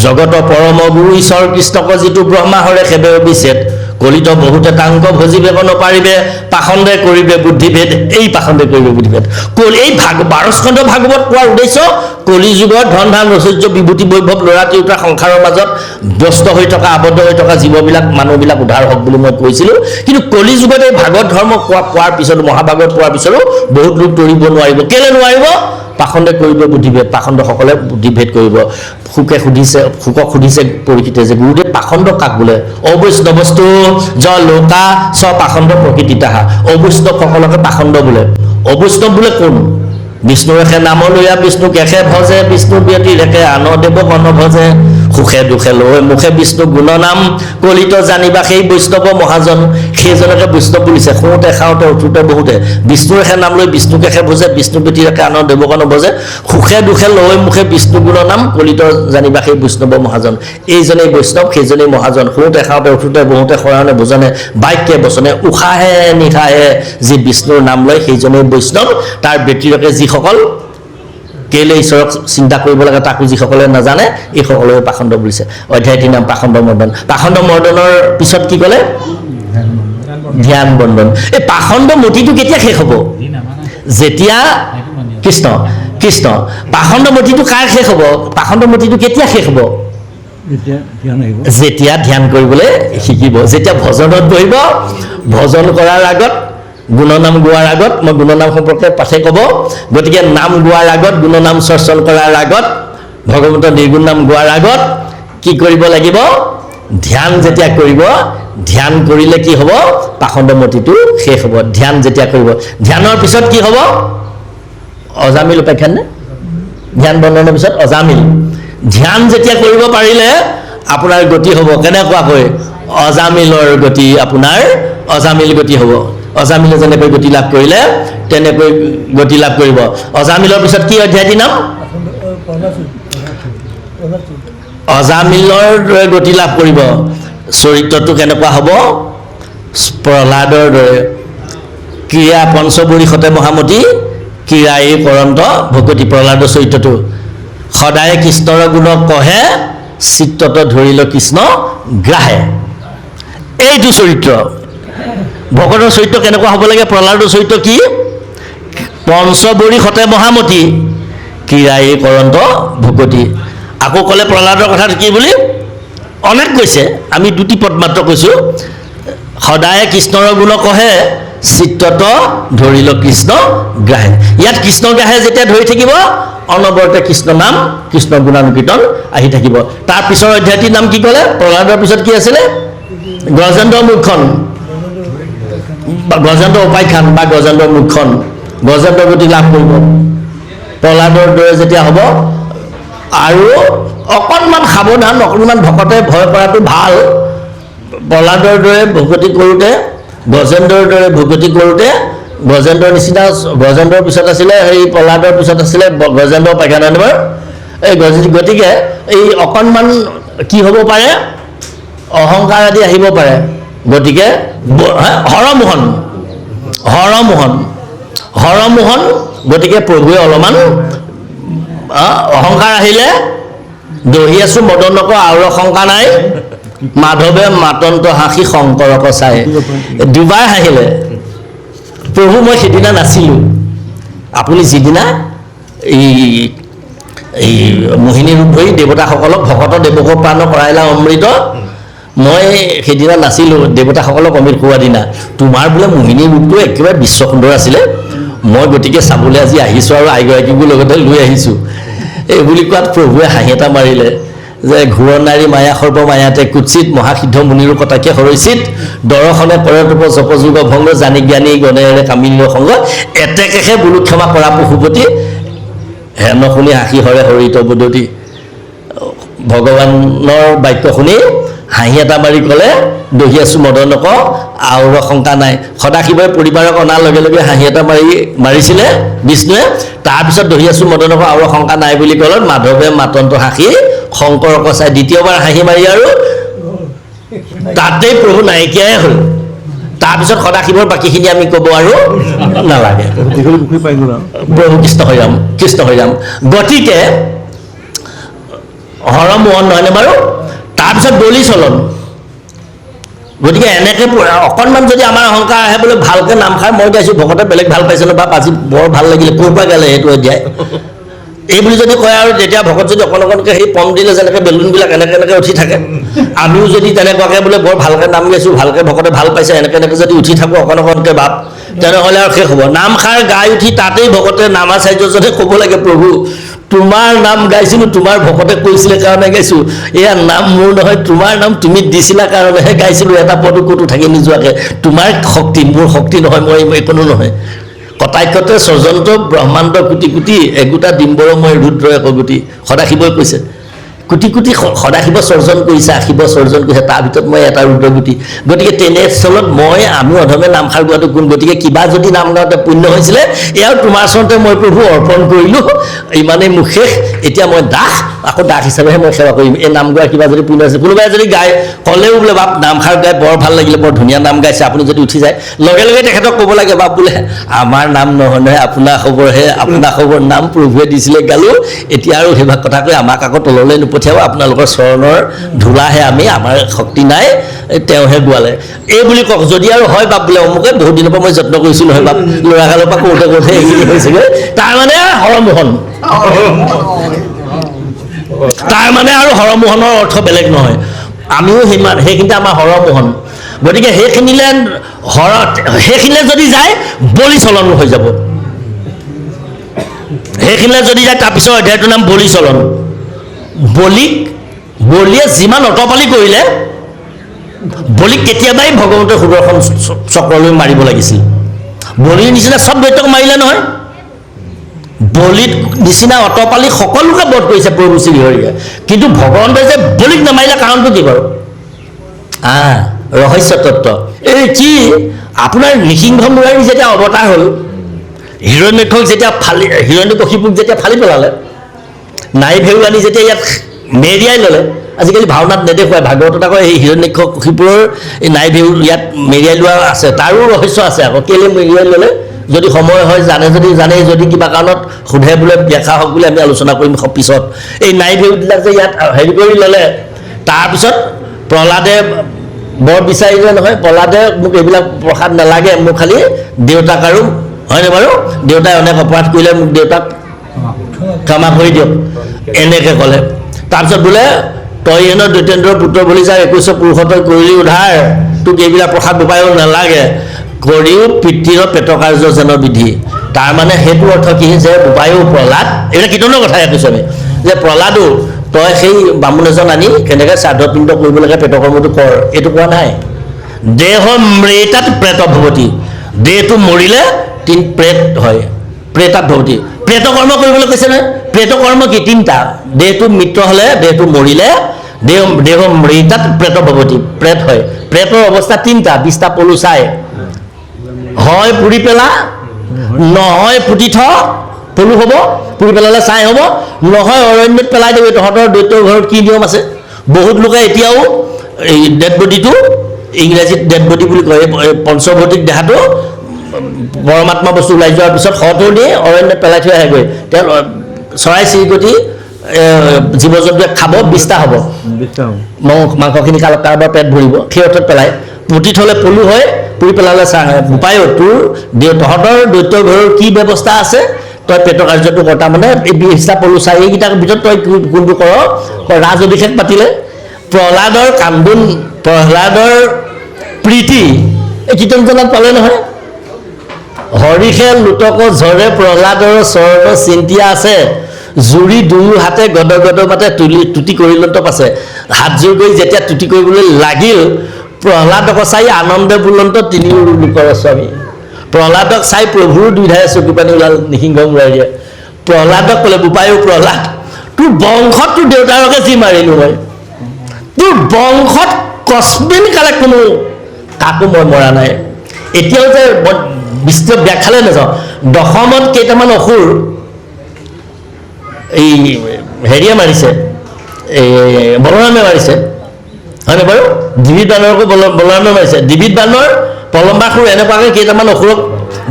জগত পৰম গুৰু ঈশ্বৰ কৃষ্ণক যিটো ব্ৰহ্মা হৰে সেবে অবিচ্ছেদ কলিত বহুতে তাংক ভজিবে নপাৰিবে পাখণ্ডে কৰিবে বুদ্ধিভেদ এই পাখণ্ডে কৰিবে বুদ্ধিভেদ এই 12 স্কন্ধ ভাগৱত কোৱাৰ উদ্দেশ্য কলি যুগত ধন ধান ঐশ্বৰ্য বিভূতি বৈভৱ ল'ৰা তিৰোতা সংসাৰৰ মাজত ব্যস্ত হৈ থকা আবদ্ধ হৈ থকা জীৱবিলাক মানুহবিলাক উদ্ধাৰ হওক বুলি মই কৈছিলোঁ কিন্তু কলি যুগত এই ভাগৱত ধৰ্ম কোৱাৰ পিছতো মহাভাগৱত কোৱাৰ পিছতো বহুত লোক তৰিব নোৱাৰিব কেলে নোৱাৰিব পাখণ্ডে কৰিব বুদ্ধিভেদ পাখণ্ডসকলে বুদ্ধিভেদ কৰিব হুকক সুধিছে পৰীক্ষিতে যে গুৰুদেৱ পাখণ্ড কাক বোলে অবৈষ্ণৱস্তু জ লোকা স পাখণ্ড প্ৰকৃতিতাহা অবৈষ্ণৱসকলকে পাখণ্ড বোলে অবৈষ্ণৱ বোলে কোন বিষ্ণুৰেখে নাম লৈয়া বিষ্ণুক এখে ভজে বিষ্ণু ব্যতি ৰেখে আন দেৱক অনভজে সুখে দুখে লৈ মুখে বিষ্ণু গুণনাম কলিত জানিবা সেই বৈষ্ণৱ মহাজন সেইজনকে বৈষ্ণৱ বুলিছে শুওঁতে খাওঁতে উঠোঁতে বহুতে বিষ্ণুৰেখে নাম লৈ বিষ্ণুক এখে ভজে বিষ্ণু ব্যতি ৰেখে আন দেৱক নভজে সুখে দুখে লৈ মুখে বিষ্ণু গুণনাম কলিত জানিবা সেই বৈষ্ণৱ মহাজন এইজনেই বৈষ্ণৱ সেইজনেই মহাজন শুওঁতে খাওঁতে উঠোঁতে বহুতে শৰণে ভোজনে বাক্যে বচনে উশাহে নিশাহে যি বিষ্ণুৰ নাম লয় সেইজনেই বৈষ্ণৱ তাৰ ব্যতিৰেকে যিসকল কেলে ঈশ্বৰক চিন্তা কৰিব লাগে তাকো যিসকলে নাজানে এইসকলে পাখণ্ড বুলিছে অধ্যায়টিৰ নাম পাখণ্ড মৰ্দনৰ পিছত কি ক'লে ধ্যান বন্দন এই পাখণ্ড মতিটো কেতিয়া শেষ হ'ব যেতিয়া কৃষ্ণ পাখণ্ড মতিটো কাৰ শেষ হ'ব পাখণ্ড মতিটো কেতিয়া শেষ হ'ব যেতিয়া ধ্যান কৰিবলৈ শিকিব যেতিয়া ভজনত বহিব ভজন কৰাৰ আগত গুণনাম গোৱাৰ আগত মই গুণনাম সম্পৰ্কে পাঠে ক'ব গতিকে নাম গোৱাৰ আগত গুণনাম চৰ্চন কৰাৰ আগত ভগৱন্তৰ নিৰ্গুণ নাম গোৱাৰ আগত কি কৰিব লাগিব ধ্যান যেতিয়া কৰিব ধ্যান কৰিলে কি হ'ব পাখণ্ডমতিটো শেষ হ'ব ধ্যান যেতিয়া কৰিব ধ্যানৰ পিছত কি হ'ব অজামিল উপাখ্যান নে ধ্যান বন্ধনৰ পিছত অজামিল ধ্যান যেতিয়া কৰিব পাৰিলে আপোনাৰ গতি হ'ব কেনেকুৱাকৈ অজামিলৰ গতি আপোনাৰ অজামিল গতি হ'ব অজামিলে যেনেকৈ গতি লাভ কৰিলে তেনেকৈ গতি লাভ কৰিব অজামিলৰ পিছত কি অধ্যায়টিৰ নাম অজামিলৰ দৰে গতি লাভ কৰিব চৰিত্ৰটো কেনেকুৱা হ'ব প্ৰহ্লাদৰ দৰে ক্ৰিয়া পঞ্চবৰী সতে মহামতি ক্ৰিয়াই কৰন্ত ভকতি প্ৰহ্লাদৰ চৰিত্ৰটো সদায় কৃষ্ণৰ গুণ কহে চিত্তত ধৰিল কৃষ্ণ গ্ৰাহে এইটো চৰিত্ৰ ভকতৰ চৰিত্ৰ কেনেকুৱা হ'ব লাগে প্ৰহ্লাদৰ চৰিত্ৰ কি পঞ্চবৰী সতে মহামতি ক্ৰিয়াই কৰন্ত ভকতি আকৌ ক'লে প্ৰহ্লাদৰ কথাটো কি বুলি অনেক কৈছে আমি দুটি পদ মাত্ৰ কৈছোঁ সদায় কৃষ্ণৰ গুণ কহে চিত্তত ধৰিল কৃষ্ণ গ্ৰাহে ইয়াত কৃষ্ণ গ্ৰাহে যেতিয়া ধৰি থাকিব অনবৰতে কৃষ্ণ নাম কৃষ্ণ গুণানুকীৰ্তন আহি থাকিব তাৰ পিছৰ অধ্যায়টিৰ নাম কি ক'লে প্ৰহ্লাদৰ পিছত কি আছিলে গজেন্দ্ৰ মুখখন গজেন্দ্ৰ উপাখ্যান বা গজেন্দ্ৰ মুখখন গজেন্দ্ৰ গতি লাভ কৰিব প্ৰহ্লাদৰ দৰে যেতিয়া হ'ব আৰু অকণমান সাৱধান অকণমান ভকতে ভয় কৰাটো ভাল প্ৰহ্লাদৰ দৰে ভকতি কৰোঁতে গজেন্দ্ৰৰ দৰে ভকতি কৰোঁতে গজেন্দ্ৰৰ নিচিনা গজেন্দ্ৰৰ পিছত আছিলে সেই প্ৰহ্লাদৰ পিছত আছিলে গজেন্দ্ৰ উপাখ্যান নম্বৰ এই গতিকে এই অকণমান কি হ'ব পাৰে অহংকাৰ আদি আহিব পাৰে গতিকে হৰমোহন গতিকে প্ৰভুৱে অলপমান অহংকাৰ আহিলে দহি আছোঁ মদনক আৰু শংকা নাই মাধৱে মাতন্ত হাসি শংকৰক চাই দুবাৰ হাঁহিলে প্ৰভু মই সেদিনা নাছিলোঁ আপুনি যিদিনা এই মোহিনী ৰূপ ধৰি দেৱতাসকলক ভকত দেৱকৰ প্ৰাণ কৰাইলা অমৃত মই সেইদিনা নাছিলোঁ দেৱতাসকলক অমৃত খোৱা দিনা তোমাৰ বোলে মোহিনী ৰূপটো একেবাৰে বিশ্ব সুন্দৰ আছিলে মই গতিকে চাবলৈ আজি আহিছোঁ আৰু আইগৰাকীকো লগতে লৈ আহিছোঁ এই বুলি কোৱাত প্ৰভুৱে হাঁহি এটা মাৰিলে যে ঘূৰ নাৰী মায়া সৰ্ব মায়াতে কুৎসিত মহাসিদ্ধ মুনিৰো কটাকে সৰৈচিত দৰ্শনে পৰতপ জপযোগ ভংগ জানি জ্ঞানী গণেৰে কামিনীৰ সংগ এতেকেহে বুলু ক্ষমা কৰা পশুপতি হেন শুনি হাঁহি হৰে হৰিত বুদতি ভগৱানৰ বাক্য শুনি হাঁহি এটা মাৰি ক'লে দহি আছোঁ মদনক আৰু শংকা নাই সদাশিৱই পৰিবাৰক অনাৰ লগে লগে হাঁহি এটা মাৰিছিলে বিষ্ণুৱে তাৰপিছত দহি আছোঁ মদনক আৰু শংকা নাই বুলি ক'লত মাধৱে মাতন্ত হাঁহি শংকৰক চাই দ্বিতীয়বাৰ হাঁহি মাৰি আৰু তাতেই প্ৰভু নাইকিয়াই হ'ল তাৰপিছত সদাশিৱৰ বাকীখিনি আমি ক'ব আৰু নালাগে প্ৰভু কৃষ্ণ হৈ যাম গতিকে হৰমোহন নহয়নে বাৰু তাৰপিছত বলি চলন গতিকে এনেকৈ অকণমান যদি আমাৰ অহংকাৰ আহে বোলে ভালকৈ নামষাৰ মই গাইছোঁ ভকতে বেলেগ ভাল পাইছে ন বা আজি বৰ ভাল লাগিলে ক'ৰ পৰা গালে সেইটো এতিয়াই এই বুলি যদি কয় আৰু তেতিয়া ভকত যদি অকণ অকণকৈ সেই পম দিলে যেনেকৈ বেলুনবিলাক এনেকৈ উঠি থাকে আমিও যদি তেনেকুৱাকৈ বোলে বৰ ভালকৈ নাম গাইছোঁ ভালকৈ ভকতে ভাল পাইছে এনেকৈ যদি উঠি থাকোঁ অকণ অকণকৈ ভাৱ তেনেহ'লে আৰু শেষ হ'ব নামষাৰ গাই উঠি তাতেই ভকতে নামাচাৰ্যজনে ক'ব লাগে প্ৰভু তোমাৰ নাম গাইছিলোঁ তোমাৰ ভকতে কৈছিলে কাৰণে গাইছোঁ এয়া নাম মোৰ নহয় তোমাৰ নাম তুমি দিছিলা কাৰণেহে গাইছিলোঁ এটা পদো ক'তো থাকি নোযোৱাকৈ তোমাৰ শক্তি মোৰ শক্তি নহয় মই একো নহয় কটাক্ষতে স্বজন্ত ব্ৰহ্মাণ্ড কোটি কোটি একোটা ডিম্বৰময় ৰুদ্ৰ একগতি সদাশিৱই কৈছে কোটি কোটি সদাশিৱ স্বৰ্জন কৰিছে আশিৱ স্বৰ্জন কৰিছে তাৰ ভিতৰত মই এটা ৰুদ্ৰগুটি গতিকে তেনেস্থলত আমি অধমে নামষাৰ গোৱাটো কোন গতিকে কিবা যদি নাম গাওঁতে পুণ্য হৈছিলে এয়াও তোমাৰ ওচৰতে মই প্ৰভু অৰ্পণ কৰিলোঁ ইমানেই মোৰ শেষ এতিয়া মই দাস আকৌ দাস হিচাপেহে মই সেৱা কৰিম এই নাম গোৱাৰ কিবা যদি পুণ্য আছে কোনোবাই যদি গায় ক'লেও বোলে বাপ নামষাৰ গাই বৰ ভাল লাগিলে বৰ ধুনীয়া নাম গাইছে আপুনি যদি উঠি যায় লগে লগে তেখেতক ক'ব লাগে বাপ বোলে আমাৰ নাম নহয় নহয় আপোনাৰ খবৰ নাম প্ৰভুৱে দিছিলে গালোঁ এতিয়া আৰু সেইভাগ কথা কৈ আমাক আকৌ তললৈ নপঠিয়াব আপোনালোকৰ চৰণৰ ধূলাহে আমি আমাৰ শক্তি নাই তেওঁহে গোৱালে এই বুলি কওক যদি আৰু হয় বাপ বোলে অমুকে বহুত দিনৰ পৰা মই যত্ন কৰিছোঁ নহয় বাপ ল'ৰাকালৰ পৰা কৰোঁতে এইখিনি হৈছেগৈ তাৰমানে হৰমোহন তাৰমানে আৰু হৰমোহনৰ অৰ্থ বেলেগ নহয় আমিও সেইখিনিতে আমাৰ হৰমোহন গতিকে সেইখিনিলে যদি যায় বলি চলন হৈ যাব সেইখিনিলে যদি যায় তাৰপিছত অধ্যায়টোৰ নাম বলি চলন বলিয়ে যিমান অটপালি কৰিলে বলিক কেতিয়াবাই ভগৱন্তৰ সুদৰ্শন চক্ৰলৈ মাৰিব লাগিছিল বলিৰ নিচিনা চব দৈত্যক মাৰিলে নহয় বলিত নিচিনা অটপালি সকলোকে বধ কৰিছে প্ৰভু শ্ৰীহৰিয়ে কিন্তু ভগৱন্তই যে বলিক নামাৰিলে কাৰণটো কি বাৰু ৰহস্য তত্ত্ব এই কি আপোনাৰ নৃসিংহ মুৰাৰী যেতিয়া অৱতাৰ হ'ল হিৰণ্যক্ষক যেতিয়া হিৰণ্যকশিপুক যেতিয়া ফালি পেলালে নাই ভেউ আনি যেতিয়া ইয়াত মেৰিয়াই ল'লে আজিকালি ভাওনাত নেদেখুৱাই ভাগৱতত আকৌ এই হিৰণ্যকশিপুৰৰ এই নাই ভেউ ইয়াত মেৰিয়াই লোৱা আছে তাৰো ৰহস্য আছে আকৌ কেলৈ মেৰিয়াই ল'লে যদি সময় হয় জানে যদি কিবা কাৰণত সোধে বোলে ব্যাখ্যা হওক বুলি আমি আলোচনা কৰিম পিছত এই নাই ভেউবিলাক যে ইয়াত হেৰি কৰি ল'লে তাৰপিছত প্ৰহ্লাদে বৰ বিচাৰিলে নহয় প্ৰহ্লাদে মোক এইবিলাক প্ৰসাদ নালাগে মোক খালি দেউতাক আৰু হয়নে বাৰু দেউতাই অনেক অপৰাধ কৰিলে মোক দেউতাক ক্ষমা কৰি দিয়ক এনেকৈ ক'লে তাৰপিছত বোলে তই হেনো দৈতেন্দ্ৰৰ পুত্ৰ বুলি যাক 21 পুৰুষত কৰিলি উদ্ধাৰ তোক এইবিলাক প্ৰসাদ উপায়ো নালাগে কৰিও পিতৃৰ পেটকাৰ্য যেন বিধি তাৰমানে সেইটো অৰ্থ কি যে উপায়ো প্ৰহ্লাদ এইবিলাক কীৰ্তনৰ কথাই কৈছোঁ আমি যে প্ৰহ্লাদো তই সেই বামুণ এজন আনি কেনেকৈ শ্ৰাদ্ধপিণ্ড কৰিব লাগে পেটকৰ্মটো কৰ এইটো কোৱা নাই দেহ মৃতাত প্ৰেত ভৱতি দেহটো মৰিলে প্ৰেত হয় প্ৰেতাত ভৱতি প্ৰেতকৰ্ম কৰিবলৈ কৈছে নহয় প্ৰেতকৰ্ম কি তিনিটা দেহটো মৃত হ'লে দেহটো মৰিলে দেহ মৃতাত প্ৰেত ভৱতি প্ৰেত হয় প্ৰেতৰ অৱস্থা তিনিটা 20টা পলু চাই হয় পুৰি পেলা নহয় পুতি থ পলু হ'ব পুৰি পেলালে ছাই হ'ব নহয় অৰণ্যত পেলাই দিব তহঁতৰ দৈত্যৰ ঘৰত কি নিয়ম আছে বহুত লোকে এতিয়াও এই ডেড বডিটো ইংৰাজীত ডেড বডি বুলি কয় পঞ্চভৌতিক দেহাটো পৰমাত্মা বস্তু ওলাই যোৱাৰ পিছত শটো দিয়ে অৰণ্যত পেলাই থৈ আহেগৈ তেওঁ চৰাই চিৰিকটি জীৱ জন্তুৱে খাব 20টা হ'ব মাংসখিনি কাৰোবাৰ পেট ভৰিব সেই অৰ্থত পেলাই পুতি থ'লে পলু হয়, পুৰি পেলালে বোপাই তোৰ তহঁতৰ দৈত্য ঘৰৰ কি ব্যৱস্থা আছে, তই পেটৰ কাৰ্যটো কৰ। তাৰমানে এই 20টা পলু চাই এইকেইটাৰ ভিতৰত তই কোনটো কৰ। ৰাজ অভিষেক পাতিলে। প্ৰহ্লাদৰ কান্দোন, প্ৰহ্লাদৰ প্ৰীতি এই কীৰ্তনজনাত পালে নহয়। হৰিষে লোটক ঝৰে প্ৰহ্লাদৰ চৰণ চিন্তিয়া আছে, জুৰি দুয়ো হাতে গদ গদ মাতে তুতি কৰিলত আছে। হাতযোৰ কৰি যেতিয়া তুতি কৰিবলৈ লাগিল, প্ৰহ্লাদক চাই আনন্দে বুলন্ত তিনিও লোকৰ স্বামী। প্ৰহ্লাদক চাই প্ৰভুৰ দুইধাৰে চকু পানী ওলাল, নিসিংহ মূৰাই দিয়ে। প্ৰহ্লাদক ক'লে, বোপায়ো প্ৰহ্লাদ, তোৰ বংশত তোৰ দেউতাৰকে যি মাৰিলো মই, তোৰ বংশত কস্মিন কালে কোনো কাকো মই মৰা নাই। এতিয়াও যে বিস্তৃত ব্যাখ্যালৈ নাযাওঁ, দশমত কেইটামান অসুৰ এই হেৰিয়ে মাৰিছে, এই বলৰামে মাৰিছে, হয়নে বাৰু? ডিবিত বানৰকো বলৰামে মাৰিছে। ডিবিত বানৰ, পলম্বাসুৰ এনেকুৱাকৈ কেইটামান অসুৰক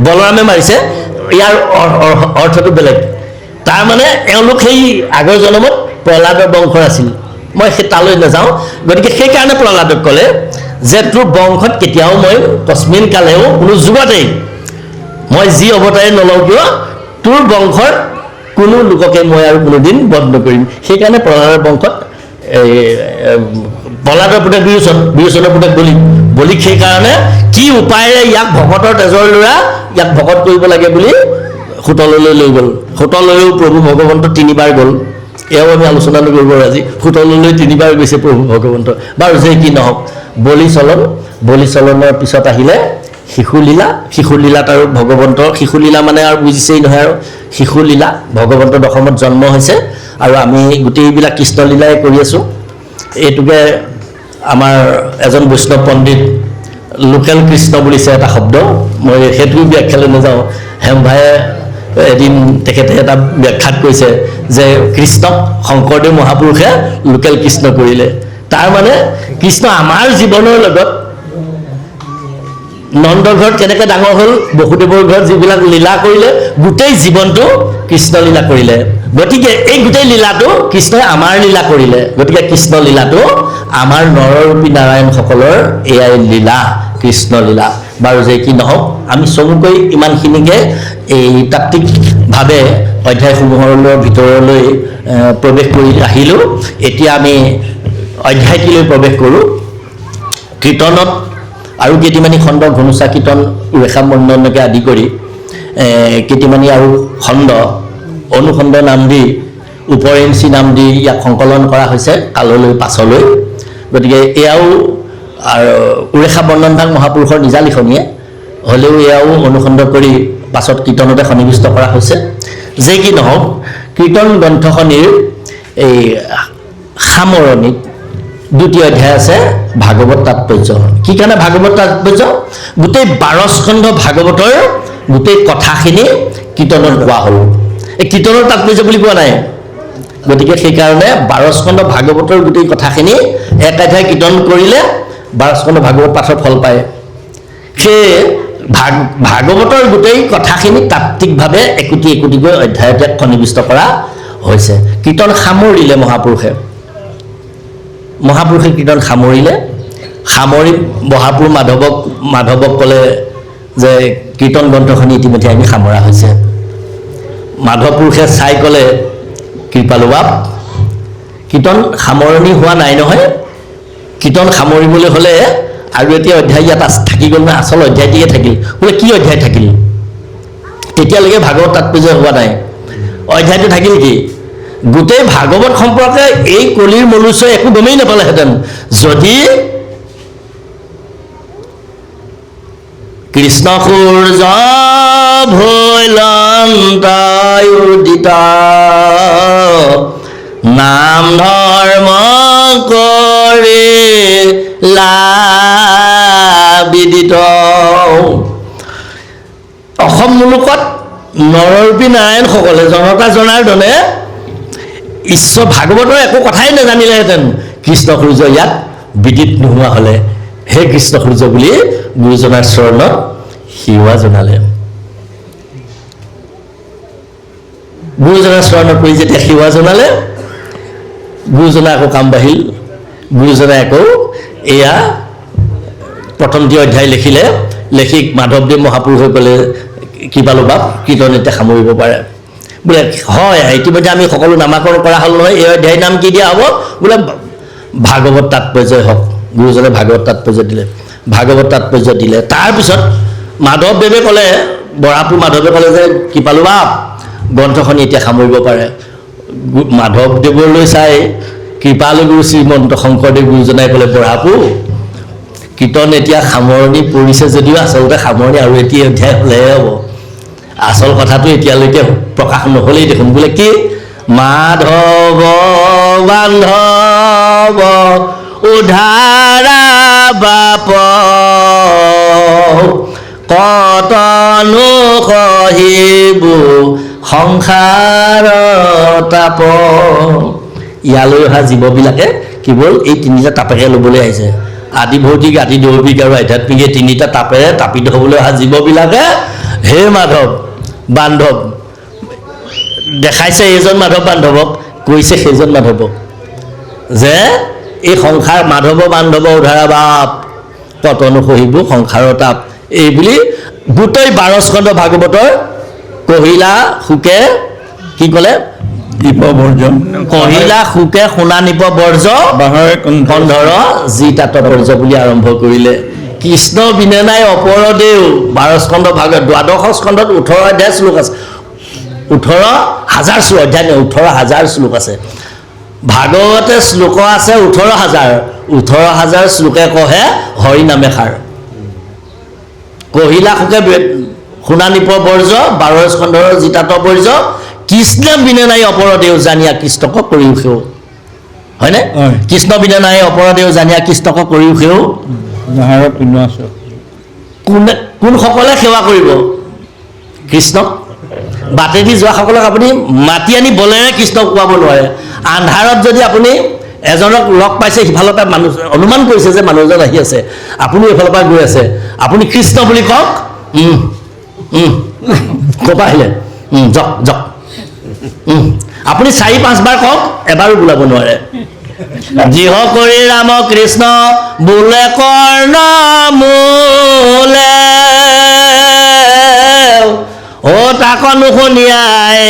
বলৰামে মাৰিছে। ইয়াৰ অৰ্থটো বেলেগ। তাৰমানে এওঁলোক সেই আগৰ জন্মত প্ৰহ্লাদৰ বংশৰ আছিল। মই সেই তালৈ নাযাওঁ। গতিকে সেইকাৰণে প্ৰহ্লাদক ক'লে যে তোৰ বংশত কেতিয়াও মই কস্মিন কালেও কোনো যুগতেই মই যি অৱতাৰে নলওঁ কিয়, তোৰ বংশৰ কোনো লোককে মই আৰু কোনোদিন বধ নকৰিম। সেইকাৰণে প্ৰহ্লাদৰ বংশত প্ৰহ্লাদৰ পুতেক বিৰোচন, বিৰোচনৰ পুতেক বলিক সেইকাৰণে কি উপায়েৰে ইয়াক ভকতৰ তেজৰ ল'ৰা, ইয়াক ভকত কৰিব লাগে বুলি হোটললৈ লৈ গ'ল। হোটললৈও প্ৰভু ভগৱন্ত 3বাৰ গ'ল। এয়াও আমি আলোচনা নকৰিব আজি। হোটললৈ 3বাৰ গৈছে প্ৰভু ভগৱন্ত। বাৰু যে কি নহওক, বলিচলনৰ পিছত আহিলে শিশুলীলা। শিশুলীলাত আৰু ভগৱন্তৰ, শিশুলীলা মানে আৰু বুজিছেই নহয় আৰু, শিশুলীলা ভগৱন্ত দশমত জন্ম হৈছে আৰু আমি গোটেইবিলাক কৃষ্ণলীলাই কৰি আছোঁ। এইটোকে আমাৰ এজন বৈষ্ণৱ পণ্ডিত লোকেল কৃষ্ণ বুলিছে এটা শব্দ, মই সেইটো ব্যাখ্যালৈ নাযাওঁ। হেমভায়ে এদিন তেখেতে এটা ব্যাখ্যাত কৈছে যে কৃষ্ণক শংকৰদেৱ মহাপুৰুষে লোকেল কৃষ্ণ কৰিলে। তাৰমানে কৃষ্ণ আমাৰ জীৱনৰ লগত নন্দৰ ঘৰত কেনেকৈ ডাঙৰ হ'ল, বসুদেৱৰ ঘৰত যিবিলাক লীলা কৰিলে, গোটেই জীৱনটো কৃষ্ণ লীলা কৰিলে। গতিকে এই গোটেই লীলাটো কৃষ্ণই আমাৰ লীলা কৰিলে। গতিকে কৃষ্ণ লীলাটো আমাৰ নৰৰূপী নাৰায়ণসকলৰ এয়াই লীলা, কৃষ্ণ লীলা। বাৰু যে কি নহওক, আমি চমুকৈ ইমানখিনিকে এই তাত্ত্বিকভাৱে অধ্যায়সমূহৰ ভিতৰলৈ প্ৰৱেশ কৰি আহিলোঁ। এতিয়া আমি অধ্যায়টিলৈ প্ৰৱেশ কৰোঁ। কীৰ্তনত আৰু কেইটিমানি খণ্ড, ঘনোচা কীৰ্তন, ৰেখা বৰ্ণনকে আদি কৰি কেইটিমানি আৰু খণ্ড অনুখণ্ড নাম দি, উপৰেঞ্চি নাম দি ইয়াক সংকলন কৰা হৈছে কাললৈ পাছলৈ। গতিকে এয়াও আৰু উৰেষা বৰ্ণনভাগ মহাপুৰুষৰ নিজা লিখনিয়ে হ'লেও এয়াও অনুখণ্ড কৰি পাছত কীৰ্তনতে সন্নিৱিষ্ট কৰা হৈছে। যে কি নহওক, কীৰ্তন গ্ৰন্থখনিৰ এই সামৰণিত 2টি অধ্যায় আছে ভাগৱত তাৎপৰ্য। কি কাৰণে ভাগৱত তাৎপৰ্য? গোটেই 12 স্কন্ধ ভাগৱতৰ গোটেই কথাখিনি কীৰ্তনত কোৱা হ'ল। এই কীৰ্তনৰ তাৎপৰ্য বুলি কোৱা নাই। গতিকে সেইকাৰণে 12 স্কন্ধ ভাগৱতৰ গোটেই কথাখিনি এক অধ্যায় কীৰ্তন কৰিলে 12 স্কন্ধ ভাগৱত পাঠৰ ফল পায়। সেই ভাগৱতৰ গোটেই কথাখিনি তাত্ত্বিকভাৱে একোটি একোটিকৈ অধ্যায়তে সন্নিৱিষ্ট কৰা হৈছে। কীৰ্তন সামৰিলে মহাপুৰুষে কীৰ্তন সামৰিলে। সামৰি মাধৱক ক'লে যে কীৰ্তন গ্ৰন্থখনি ইতিমধ্যে আমি সামৰা হৈছে। মাধৱ পুৰুষে চাই ক'লে, কৃপালু বাপ, কীৰ্তন সামৰণি হোৱা নাই নহয়। কীৰ্তন সামৰিবলৈ হ'লে আৰু এতিয়া অধ্যায় ইয়াত থাকি গ'ল নহয়, আচল অধ্যায়টিকে থাকিল। বোলে কি অধ্যায় থাকিল? তেতিয়ালৈকে ভাগৱত তাৎপৰ্য হোৱা নাই। অধ্যায়টো থাকিল কি? গোটেই ভাগৱত সম্পৰ্কে এই কলিৰ মনুষ্যই একো গমেই নাপালেহেঁতেন যদি কৃষ্ণ সূৰ্য ভৈলন্তয়োদিত নাম ধৰ্ম কৰি বিদিত। অসম মুলুকত নৰৰূপী নাৰায়ণসকলে, জনতা জনাৰ্দনে ঈশ্বৰ ভাগৱতৰ একো কথাই নাজানিলেহেঁতেন কৃষ্ণ সূৰ্য ইয়াত বিদিত নোহোৱা হ'লে। হে কৃষ্ণ সূৰ্য বুলি গুৰুজনাৰ চৰণত সেৱা জনালে। গুৰুজনাৰ চৰণত পৰি যেতিয়া সেৱা জনালে, গুৰুজনাৰ আকৌ কাম বাঢ়িল। গুৰুজনাই আকৌ এয়া প্ৰথমটি অধ্যায় লিখিলে লিখি মাধৱদেৱ মহাপুৰুষে ক'লে কৃপালু বাপ কীৰ্তন এতিয়া সামৰিব পাৰে বোলে হয় ইতিমধ্যে আমি সকলো নামাকৰণ কৰা হ'ল নহয় এই অধ্যায়ৰ নাম কি দিয়া হ'ব বোলে ভাগৱত তাৎপৰ্যই হওক গুৰুজনে ভাগৱত তাৎপৰ্য দিলে ভাগৱত তাৎপৰ্য দিলে তাৰপিছত মাধৱদেৱে ক'লে বৰাপুৰ মাধৱে ক'লে যে কৃপালু বাপ গ্ৰন্থখন এতিয়া সামৰিব পাৰে মাধৱদেৱলৈ চাই কৃপালু গুৰু শ্ৰীমন্ত শংকৰদেৱ গুৰুজনাই ক'লে বৰাপু কীৰ্তন এতিয়া সামৰণি পৰিছে যদিও আচলতে সামৰণি আৰু এতিয়া অধ্যায় হ'লেহে হ'ব আচল কথাটো এতিয়ালৈকে প্ৰকাশ নহ'লেই দেখোন বোলে কি মাধৱ বান্ধৱ উধাৰা বাপ কতনো সহিব সংসাৰ তাপ ইয়ালৈ অহা জীৱবিলাকে কেৱল এই তিনিটা তাপেৰে ল'বলৈ আহিছে আদি ভৌতিক আদি দৈবিক আৰু আধ্যাত্মিক এই তিনিটা তাপেৰে তাপিত হ'বলৈ অহা জীৱবিলাকে হে মাধৱ বান্ধৱ দেখাইছে এইজন মাধৱ বান্ধৱক কৈছে সেইজন মাধৱক যে এই সংসাৰ মাধৱ বান্ধৱ উধাৰা বাপ কতনো সহিব সংসাৰৰ তাপ এই বুলি গোটেই 12 স্কন্ধ ভাগৱতৰ কহিলা শুকে কি ক'লে কহিলা শুকে সোণা নিপ বৰ্জ কন্ধৰ যি তাৎপৰ্য বুলি আৰম্ভ কৰিলে কৃষ্ণ বিনে নাই অপৰদেও 12 স্কন্ধ ভাগৱত 12 স্কন্ধত 18 অধ্যায় শ্লোক আছে 18,000 শ্লোক অধ্যায় 18,000 শ্লোক আছে ভাগৱতে শ্লোক আছে 18,000 শ্লোকে কহে হৰি নামে সাৰ কহিলা শুকে সোণা নিপ বৰ্জ 12 স্কন্ধৰ যি তাৎপৰ্য কৃষ্ণ বিনে নাই অপৰদেও জানিয়া কৃষ্ণক কৰিও সেও হয়নে কৃষ্ণ বিনে নাই অপৰদেও জানিয়া কৃষ্ণক কৰিও সেও কোন সকলে সেৱা কৰিব কৃষ্ণক বাটেদি যোৱা সকলক আপুনি মাতি আনি বলেৰে কৃষ্ণক কোৱাব নোৱাৰে আন্ধাৰত যদি আপুনি এজনক লগ পাইছে সিফালৰ পৰা মানুহ অনুমান কৰিছে যে মানুহজন আহি আছে আপুনি এফালৰ পৰা গৈ আছে আপুনি কৃষ্ণ বুলি কওক ক'ৰপৰা আহিলে যক যক আপুনি 4-5 বাৰ কওক এবাৰো বোলাব নোৱাৰে যিহ কৰি ৰাম কৃষ্ণ বোলে কৰ্ণ মূলে ও তাক নুশুনিয়াই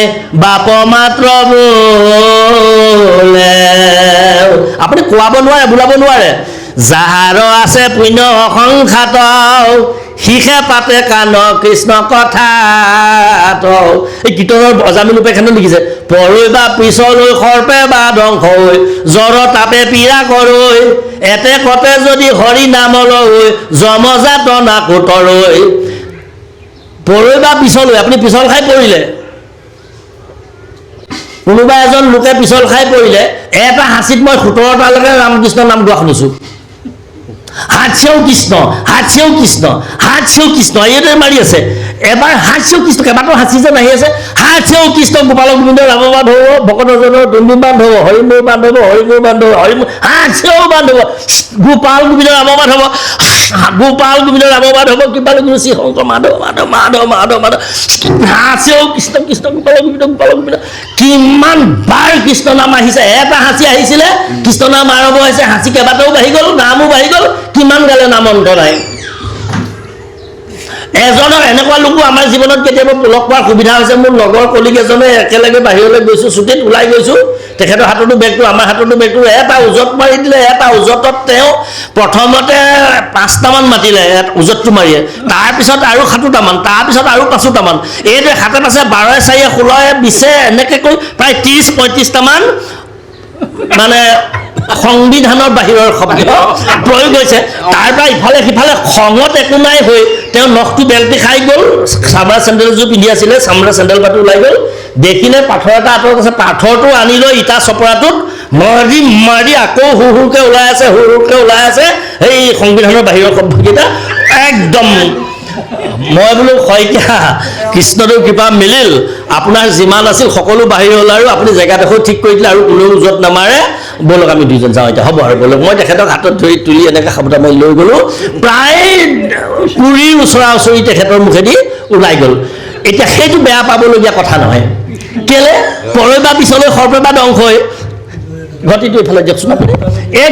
বাপ মাত্ৰ বোলে আপুনি কোৱাব নোৱাৰে বোলাব নোৱাৰে যাহাৰ আছে পুণ্য অসংখ্যাত শিখে পাতে কান কৃষ্ণ কথাত এই কীৰ্তনৰ অজামিল উপেক্ষানত লিখিছে পৰৈ বা পিছলৈ সৰ্পে বা ধ্বংস হৈ জ্বৰ তাপে পীড়া কৰৈ এতে কতে যদি হৰি নাম লৈ যমজাত নাকোতৰৈ পৰৈ বা পিছলৈ আপুনি পিছল খাই পৰিলে কোনোবা এজন লোকে পিছল খাই পৰিলে এটা হাঁচিত মই 17টালৈকে ৰামকৃষ্ণ নাম গোৱা শুনিছোঁ হাতছেও কৃষ্ণ হাতছেও কৃষ্ণ হাতছেও কৃষ্ণ এইদৰে মাৰি আছে এবাৰ হাতছেও কৃষ্ণ কেইবাটাও হাঁচি যেন আহি আছে হাতছেও কৃষ্ণ গোপাল গোবিন্দ ৰাম বান্ধৱ ভকতজনৰ দণ্ডি বান্ধৱ হৰি মোৰ বান্ধৱ হৰি মোৰ বান্ধৱ হৰি মোৰ হাতছেও বান্ধৱ গোপাল গোবিন্দ ৰাম বান্ধৱ গোপাল গোবিন্দ ৰাম মাধৱ কৃপাল গুৰু শ্ৰী শংকৰ মাধৱ মাধৱ মাধৱ মাধৱ মাধৱ হাঁচেও কৃষ্ণ কৃষ্ণ গোপাল গোবিন্দ কিমান বাৰ কৃষ্ণ নাম আহিছে এটা হাঁচি আহিছিলে কৃষ্ণ নাম আৰম্ভ হৈছে হাঁচি কেইবাটাও বাঢ়ি গ'ল নামো বাঢ়ি গ'ল কিমান গালে নাম অন্ত নাই এজনৰ এনেকুৱা লোকো আমাৰ জীৱনত কেতিয়াবা লগ পোৱাৰ সুবিধা হৈছে মোৰ লগৰ কলিগ এজনে একেলগে বাহিৰলৈ গৈছোঁ ছুটীত ওলাই গৈছোঁ তেখেতৰ হাততো বেগটো আমাৰ হাততো বেগটো এটা উজত মাৰি দিলে এটা উজতত তেওঁ প্ৰথমতে 5টামান মাতিলে উজতটো মাৰিয়ে তাৰপিছত আৰু 7টামান তাৰপিছত আৰু 5টামান এইদৰে হাতে পাছে 12 4 16 20 এনেকৈ কৈ প্ৰায় 30-35টামান মানে সংবিধানৰ বাহিৰৰ শব্দ প্ৰয়োগ হৈছে তাৰ পৰা ইফালে সিফালে খঙত একো নাই হৈ তেওঁ নখটো বেল্টি খাই গ'ল চামৰা চেণ্ডেলযোৰ পিন্ধি আছিলে চামৰা চেণ্ডেল পাতো ওলাই গ'ল দেখিলে পাথৰ এটা আঁতৰত আছে পাথৰটো আনি লৈ ইটা চপৰাটোত মাৰি মাৰি আকৌ হুৰকৈ ওলাই আছে এই সংবিধানৰ বাহিৰৰ শব্দকেইটা একদম মই বোলো শইকীয়া কৃষ্ণদেৱ কৃপা মিলিল আপোনাৰ যিমান আছিল সকলো বাহিৰ হ'ল আৰু আপুনি জেগাডোখৰ ঠিক কৰি দিলে আৰু কোনো উজত নামাৰে বলক আমি দুজন যাওঁ এতিয়া হ'ব আৰু বলক মই তেখেতক হাতত ধৰি তুলি এনেকৈ সাৱটা মাৰি লৈ গ'লোঁ প্ৰায় 20 ওচৰা-ওচৰি তেখেতৰ মুখেদি ওলাই গ'ল এতিয়া সেইটো বেয়া পাবলগীয়া কথা নহয় কেলে পৰৈ বা পিছলৈ সৰ্পে বা ধ্বংস হৈ ঘটিটো এইফালে দিয়কচোন আপুনি এই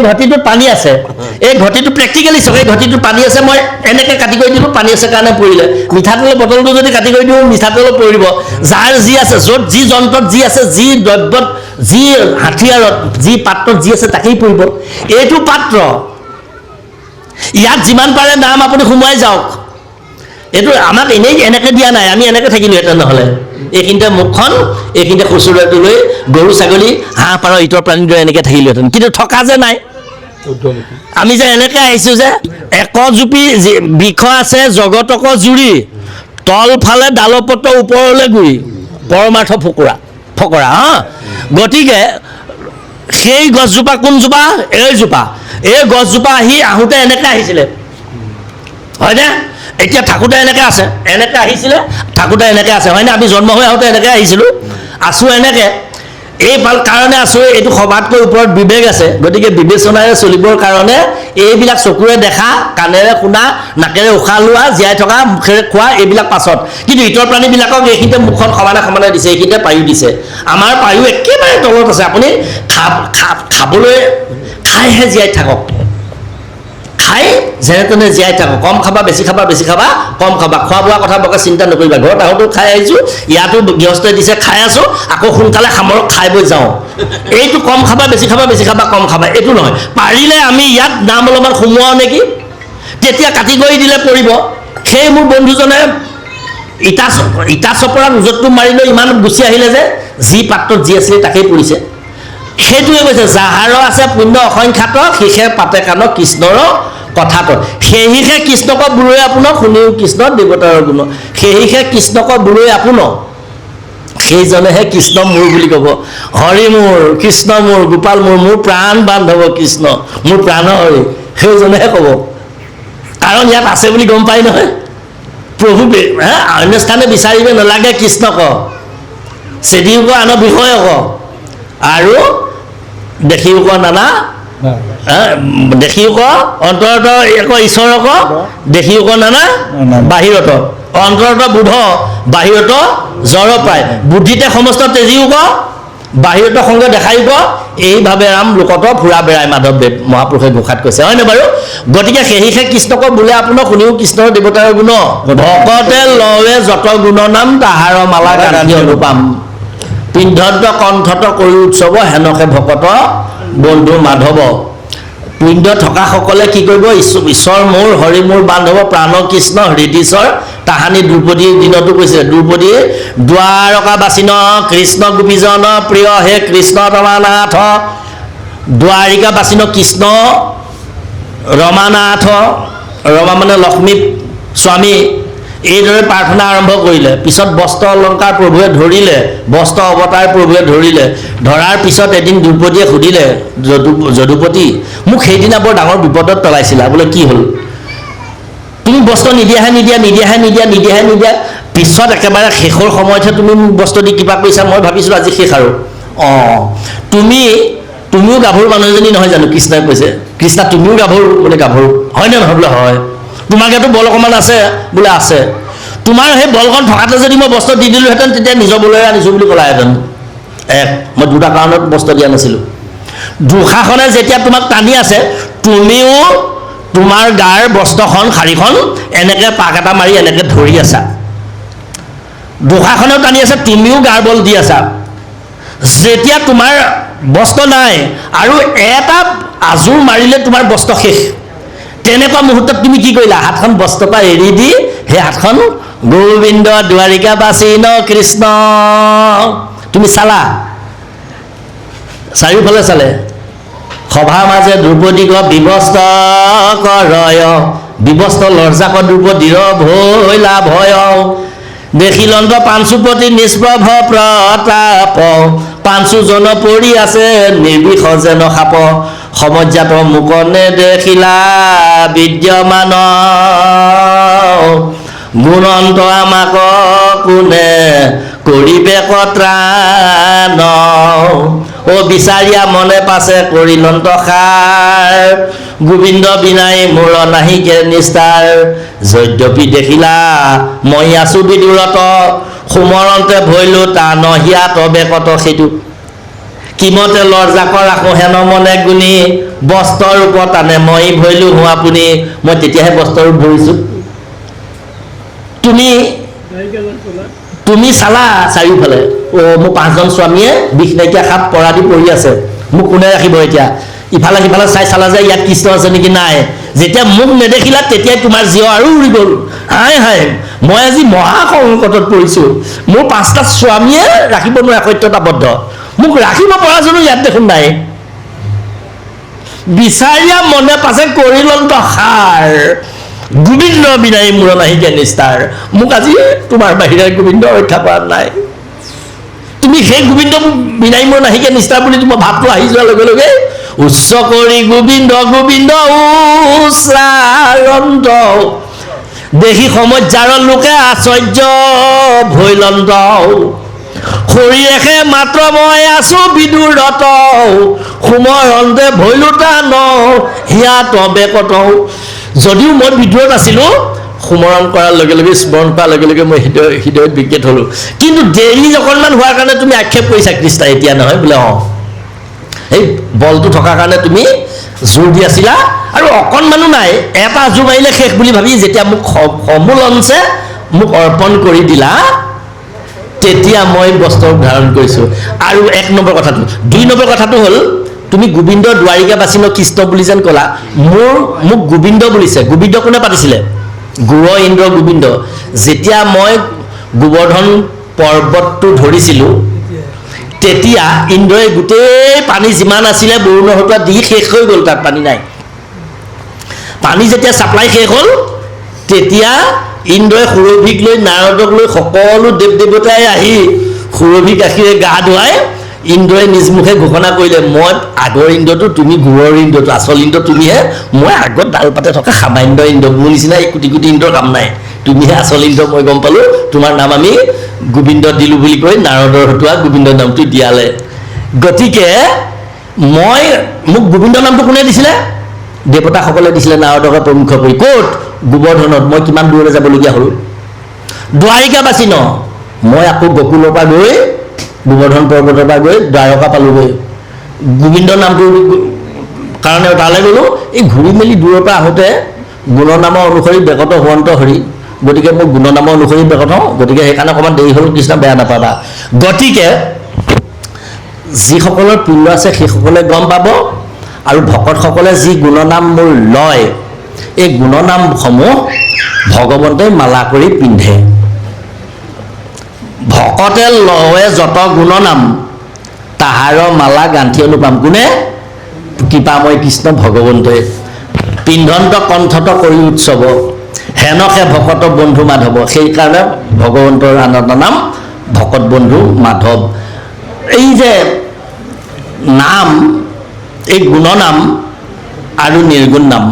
ঘটিটোত পানী আছে এই ঘটিটো প্ৰেক্টিকেলি চাওক এই ঘটিটোত পানী আছে মই এনেকৈ কাটি কৰি দিলোঁ পানী আছে কাৰণে পৰিলে মিঠাতেলৰ বটলটো যদি কাটি কৰি দিওঁ মিঠাতেলত পৰিব যাৰ যি আছে য'ত যি যন্ত্ৰত যি আছে যি দ্ৰব্যত যি হাথিয়াৰত যি পাত্ৰত যি আছে তাকেই পৰিব এইটো পাত্ৰ ইয়াত যিমান পাৰে নাম আপুনি সোমোৱাই যাওক এইটো আমাক এনেই এনেকৈ দিয়া নাই আমি এনেকৈ থাকিলোহেঁতেন নহ'লে এইখিনিতে মুখখন এইখিনিতে খুচুৰাটো লৈ গৰু ছাগলী হাঁহ পাৰ ইতৰ প্ৰাণীৰ এনেকৈ থাকিলোহেঁতেন কিন্তু থকা যে নাই আমি যে এনেকৈ আহিছোঁ যে একজুপি বৃক্ষ আছে জগতক জুৰি তলফালে ডালপত্ৰ ওপৰলৈ গুৰি পৰমাৰ্থ ফকৰা হা গতিকে সেই গছজোপা কোনজোপা এইজোপা এই গছজোপা আহোঁতে এনেকৈ আহিছিলে হয়নে এতিয়া থাকোঁতে এনেকৈ আছে এনেকৈ আহিছিলে থাকোঁতে এনেকৈ আছে হয়নে আমি জন্ম হৈ আহোঁতে এনেকৈ আহিছিলোঁ আছোঁ এনেকৈ এই কাৰণে আছোঁ এইটো সবাতকৈ ওপৰত বিবেক আছে গতিকে বিবেচনাৰে চলিবৰ কাৰণে এইবিলাক চকুৰে দেখা কাণেৰে শুনা নাকেৰে উশাহ লোৱা জীয়াই থকা মুখেৰে খোৱা এইবিলাক পাছত কিন্তু ইতৰ প্ৰাণীবিলাকক এইখিনিতে মুখখন সমানে দিছে এইখিনিতে পায়ু দিছে আমাৰ পায়ু একেবাৰে তলত আছে আপুনি খাবলৈ খাইহে জীয়াই থাকক খাই যেনে তেনে জীয়াই থাকক কম খাবা বেছি খাবা কম খাবা খোৱা বোৱা কথা বৰকৈ চিন্তা নকৰিবা ঘৰত আহোঁতেও খাই আহিছোঁ ইয়াতো গৃহস্থই দিছে খাই আছোঁ আকৌ সোনকালে সামৰক খাই বৈ যাওঁ এইটো কম খাবা বেছি খাবা কম খাবা এইটো নহয় পাৰিলে আমি ইয়াত নাম অলপমান সোমোৱাওঁ নেকি তেতিয়া কাটি কৰি দিলে পৰিব সেই মোৰ বন্ধুজনে ইটা চপৰাত উজতটো মাৰিলৈ ইমান গুচি আহিলে যে যি পাত্ৰত যি আছিলে তাকেই পৰিছে সেইটোৱে কৈছে যাহাৰ আছে পুণ্য অসংখ্যাত শিষে পাতে কাণ কৃষ্ণৰ কথাটো সেহিষে কৃষ্ণক বুৰৈ আপোনাক শুনিও কৃষ্ণ দেৱতাৰ গুণ সেহিষে কৃষ্ণক বুৰৈ আপোনাক সেইজনেহে কৃষ্ণ মোৰ বুলি ক'ব হৰি মোৰ কৃষ্ণ মোৰ গোপাল মোৰ প্ৰাণ বান্ধৱ কৃষ্ণ মোৰ প্ৰাণ হৰি সেইজনেহে ক'ব কাৰণ ইয়াত আছে বুলি গম পাই নহয় প্ৰভু অন্য স্থানে বিচাৰিব নালাগে কৃষ্ণক চেদিও ক আনৰ বিষয়ে ক আৰু দেখিও ক নানা দেখিও ক অন্তৰত এক ঈশ্বৰক দেখিও ক নানা বাহিৰত অন্তৰত বুধ বাহিৰত জ্বৰ পায় বুদ্ধিতে সমস্ত তেজিও ক বাহিৰত সংগ দেখাইও ক এইভাৱে ৰাম লোকত ফুৰা বেড়াই মাধৱদেৱ মহাপুৰুষে ঘোষাত কৈছে হয়নে বাৰু গতিকে সেহিষে কৃষ্ণক বোলে আপোনাক শুনিও কৃষ্ণৰ দেৱতাৰ গুণ ভকতে লৱে যত গুণ নাম তাহাৰ মালা গান্ধী অনুপাম পিন্ধত কণ্ঠত কৰি উৎসৱ হেনকে ভকত বন্ধু মাধৱ পুণ্য থকাসকলে কি কৰিব ঈশ্বৰ মোৰ হৰি মোৰ বান্ধৱ প্ৰাণ কৃষ্ণ হৃদীশ্বৰ তাহানি দ্ৰৌপদীৰ দিনতো কৈছে দ্ৰৌপদীৰ দ্বাৰকা বাচিন কৃষ্ণ গোপীজন প্ৰিয় হে কৃষ্ণ ৰমানাথ দ্বাৰিকা বাচিন কৃষ্ণ ৰমানাথ ৰমা মানে লক্ষ্মী স্বামী এইদৰে প্ৰাৰ্থনা আৰম্ভ কৰিলে পিছত বস্ত্ৰ অলংকাৰ প্ৰভুৱে ধৰিলে বস্ত্ৰ অৱতাৰ প্ৰভুৱে ধৰিলে ধৰাৰ পিছত এদিন দ্ৰৌপদীয়ে সুধিলে যদুপতি মোক সেইদিনা বৰ ডাঙৰ বিপদত পেলাইছিলা বোলে কি হ'ল তুমি বস্ত্ৰ নিদিয়া পিছত একেবাৰে শেষৰ সময়তহে তুমি মোক বস্ত্ৰ দি কিবা কৈছা মই ভাবিছিলোঁ আজি শেষ আৰু তুমিও গাভৰু মানুহ এজনী নহয় জানো কৃষ্ণই কৈছে কৃষ্ণা তুমিও গাভৰু বোলে গাভৰু হয়নে নহয় বোলে হয় তোমাৰ গাতো বল অকণমান আছে বোলে আছে তোমাৰ সেই বলখন থকাতে যদি মই বস্ত্ৰ দি দিলোঁহেঁতেন তেতিয়া নিজৰ বলেৰে আনিছোঁ বুলি ক'লাহেঁতেন মই দুটা কাৰণত বস্ত্ৰ দিয়া নাছিলোঁ দুষাখনে যেতিয়া তোমাক টানি আছে তুমিও তোমাৰ গাৰ বস্ত্ৰখন শাৰীখন এনেকৈ পাক এটা মাৰি এনেকৈ ধৰি আছা দুষাখনেও টানি আছে তুমিও গাৰ বল দি আছা যেতিয়া তোমাৰ বস্ত্ৰ নাই আৰু এটা আজোৰ মাৰিলে তোমাৰ বস্ত্ৰ শেষ তেনেকুৱা মুহূৰ্তত তুমি কি কৰিলা হাতখন বস্ত্ৰৰ পৰা এৰি দি সেই হাতখন গোবিন্দ দ্বাৰিকা বাচিন কৃষ্ণ তুমি চালা চাৰিওফালে চালে সভাৰ মাজে দ্ৰৌপদীক বিবস্ত্ৰ কৰয় বিবস্ত্ৰ লজ্জাক দ্ৰৌপদীৰ ভৈলা ভয় দেখিলন্ত পাঞ্চুপতি নিষ্প্ৰভ প্ৰতাপ পাঞ্চুজন পৰি আছে নিৰ্বিষ যেন সাপ সমজ্জাত মুখ নেদেখিলা বিদ্যমান গুণন্ত আমাক কোনে কৰিবে কত্ৰাণ ও বিচাৰিয়া মনে পাছে কৰিলন্ত সাৰ গোবিন্দ বিনাই মোৰ নাহিকে নিস্তাৰ যদ্যপি দেখিলা মই আছো বিদুৰত সুমৰন্তে ভৈলো তা নহিয়া তবে কত সেইটো কিমতে লৰজাকৰ ৰাখোঁ হেন মনে গুণি বস্ত্ৰৰ ওপৰত আনে মই ভৰিলোঁ হোৱা আপুনি মই তেতিয়াহে বস্ত্ৰৰ ভৰিছোঁ তুমি চালা চাৰিওফালে মোৰ 5জন স্বামীয়ে বিষ নাইকিয়া সাপ পৰা দি পৰি আছে মোক কোনে ৰাখিব এতিয়া ইফালে সিফালে চাই চালা যে ইয়াত কৃষ্ণ আছে নেকি নাই যেতিয়া মোক নেদেখিলা তেতিয়াই তোমাৰ জীৱ আৰু উৰি গ'ল হাই হাই মই আজি মহা সংকটত পৰিছোঁ মোৰ 5টা স্বামীয়ে ৰাখিব নোৱাৰে সত্যতাবদ্ধ মোক ৰাখিব পৰা জানো ইয়াত দেখোন নাই বিচাৰিয়া মনে পাছে কৰিলন্ত সাৰ গোবিন্দ বিনাই মূৰ নাহিকে নিস্তাৰ মোক আজি তোমাৰ বাহিৰে গোবিন্দ ৰক্ষা কৰা নাই তুমি সেই গোবিন্দ বিনাই মূৰ নাহিকে নিস্তাৰ বুলি তোমাৰ ভাৱটো আহি যোৱাৰ লগে লগে উচ্চ কৰি গোবিন্দ গোবিন্দ উচ্চাৰন্ত দেখি সমজ্যাৰ লোকে আশ্চৰ্য ভৈলন্ত শৰীৰেহে মাত্ৰ মই আছো বিদুৰত সুমৰন্তে ভৈলোতা ন হিয়া তবে কত যদিও মই বিদুৰত আছিলোঁ সুমৰণ কৰাৰ লগে লগে স্মৰণ কৰাৰ লগে লগে মই হৃদয়ত বিজ্ঞাত হ'লোঁ কিন্তু দেৰি অকণমান হোৱাৰ কাৰণে তুমি আক্ষেপ কৰিছা কৃষ্ণ এতিয়া নহয় বোলে এই বলটো থকাৰ কাৰণে তুমি জোৰ দি আছিলা আৰু অকণমানো নাই এটা জোৰ মাৰিলে শেষ বুলি ভাবি যেতিয়া মোক সমূলঞ্চে মোক অৰ্পণ কৰি দিলা তেতিয়া মই বস্ত্ৰ ধাৰণ কৰিছোঁ আৰু 1 নম্বৰ কথাটো 2 নম্বৰ কথাটো হ'ল তুমি গোবিন্দ দ্বাৰিকা বাচিন কৃষ্ণ বুলি যেন ক'লা মোক গোবিন্দ বুলিছে গোবিন্দ কোনে পাতিছিলে গুৰ ইন্দ্ৰ গোবিন্দ যেতিয়া মই গোবৰ্ধন পৰ্বতটো ধৰিছিলোঁ তেতিয়া ইন্দ্ৰই গোটেই পানী যিমান আছিলে বৰুণৰ হতুৱা দি শেষ হৈ গ'ল তাত পানী নাই পানী যেতিয়া ছাপ্লাই শেষ হ'ল তেতিয়া ইন্দ্ৰই সুৰভিক লৈ নাৰদক লৈ সকলো দেৱ দেৱতাই আহি সুৰভি গাখীৰে গা ধুৱাই ইন্দ্ৰই নিজ মুখে ঘোষণা কৰিলে মই আগৰ ইন্দ্ৰটো তুমি গুৰৰ ইন্দ্ৰটো আচল ইন্দ্ৰ তুমিহে মই আগত ডাল পাতে থকা সামান্য ইন্দ্ৰ মোৰ নিচিনা এই কোটি কোটি ইন্দ্ৰৰ কাম নাই তুমিহে আচল ইন্দ্ৰ মই গম পালোঁ তোমাৰ নাম আমি গোবিন্দ দিলোঁ বুলি কৈ নাৰদৰ হতুৱা গোবিন্দ নামটো দিয়ালে গতিকে মোক গোবিন্দ নামটো কোনে দিছিলে দেৱতাসকলে দিছিলে নাৰদকে প্ৰমুখ কৰি ক'ত গোবৰ্ধনত মই কিমান দূৰলৈ যাবলগীয়া হ'ল দ্বাৰিকাবাসী ন মই আকৌ গকুলৰ পৰা গৈ গোবৰ্ধন পৰ্বতৰ পৰা গৈ দ্বাৰকা পালোগৈ গোবিন্দ নামটো কাৰণে তালৈ গ'লোঁ এই ঘূৰি মেলি দূৰৰ পৰা আহোঁতে গুণনামৰ অনুসৰি বেকত হোৱন্ত হৰি গতিকে মই গুণনামৰ অনুসৰি বেকত হওঁ গতিকে সেইকাৰণে অকণমান দেৰি হ'ল কৃষ্ণ বেয়া নাপাবা গতিকে যিসকলৰ পুণ্য আছে সেইসকলে গম পাব আৰু ভকতসকলে যি গুণনাম মোৰ লয় এই গুণনামসমূহ ভগৱন্তই মালা কৰি পিন্ধে ভকতে লয়ে যত গুণনাম তাহাৰ মালা গাঁঠি অনুপাম কোনে কৃপাময় কৃষ্ণ ভগৱন্তই পিন্ধন্ত কণ্ঠত কৰি উৎসৱ হেনকে ভকত বন্ধু মাধৱ সেইকাৰণে ভগৱন্তৰ আনন্দ নাম ভকত বন্ধু মাধৱ এই যে নাম এই গুণনাম আৰু নিৰ্গুণ নাম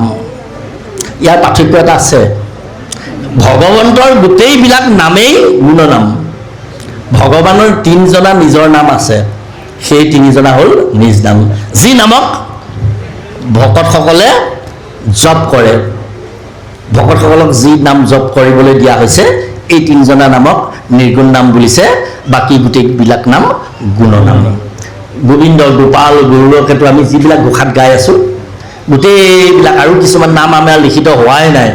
ইয়াৰ পাৰ্থক্য এটা আছে ভগৱন্তৰ গোটেইবিলাক নামেই গুণনাম ভগৱানৰ 3জনা নিজৰ নাম আছে সেই 3জনা হ'ল নিজ নাম যি নামক ভকতসকলে জপ কৰে ভকতসকলক যি নাম জপ কৰিবলৈ দিয়া হৈছে এই 3জনা নামক নিৰ্গুণ নাম বুলিছে বাকী গোটেইবিলাক নাম গুণনাম গোবিন্দ গোপাল গৌৰকেতো আমি যিবিলাক গোসাত গাই আছোঁ গোটেইবিলাক আৰু কিছুমান নাম আমাৰ লিখিত হোৱাই নাই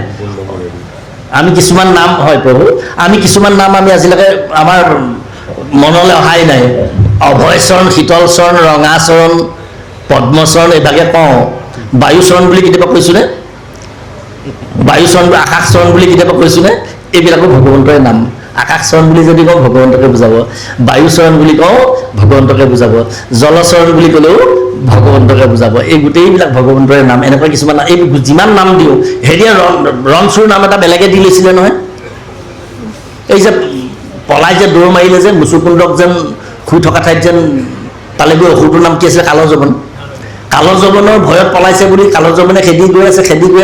আমি কিছুমান নাম হয় প্ৰভু আমি কিছুমান নাম আমি আজিলৈকে আমাৰ মনলৈ অহাই নাই অভয়চৰণ শীতলচৰণ ৰঙাচৰণ পদ্মচৰণ এইভাগে কওঁ বায়ুচৰণ বুলি কেতিয়াবা কৈছোঁনে বায়ুচৰণ আকাশচৰণ বুলি কেতিয়াবা কৈছোঁনে এইবিলাকো ভগৱন্তৰে নাম আকাশচৰণ বুলি যদি কওঁ ভগৱন্তকে বুজাব বায়ুচৰণ বুলি কওঁ ভগৱন্তকে বুজাব জলচৰণ বুলি ক'লেও ভগৱন্তকে বুজাব এই গোটেইবিলাক ভগৱন্তৰে নাম এনেকুৱা কিছুমান এই যিমান নাম দিওঁ হেৰিয়ে ৰণচুৰ নাম এটা বেলেগে দি লৈছিলে নহয় এই যে পলাই যে দৌৰ মাৰিলে যে মুচুকুন্দক যেন শুই থকা ঠাইত যেন তালৈ গৈ অসুৰটোৰ নাম কি আছিলে কালজৱনৰ ভয়ত পলাইছে বুলি কালজৱনে খেদি গৈ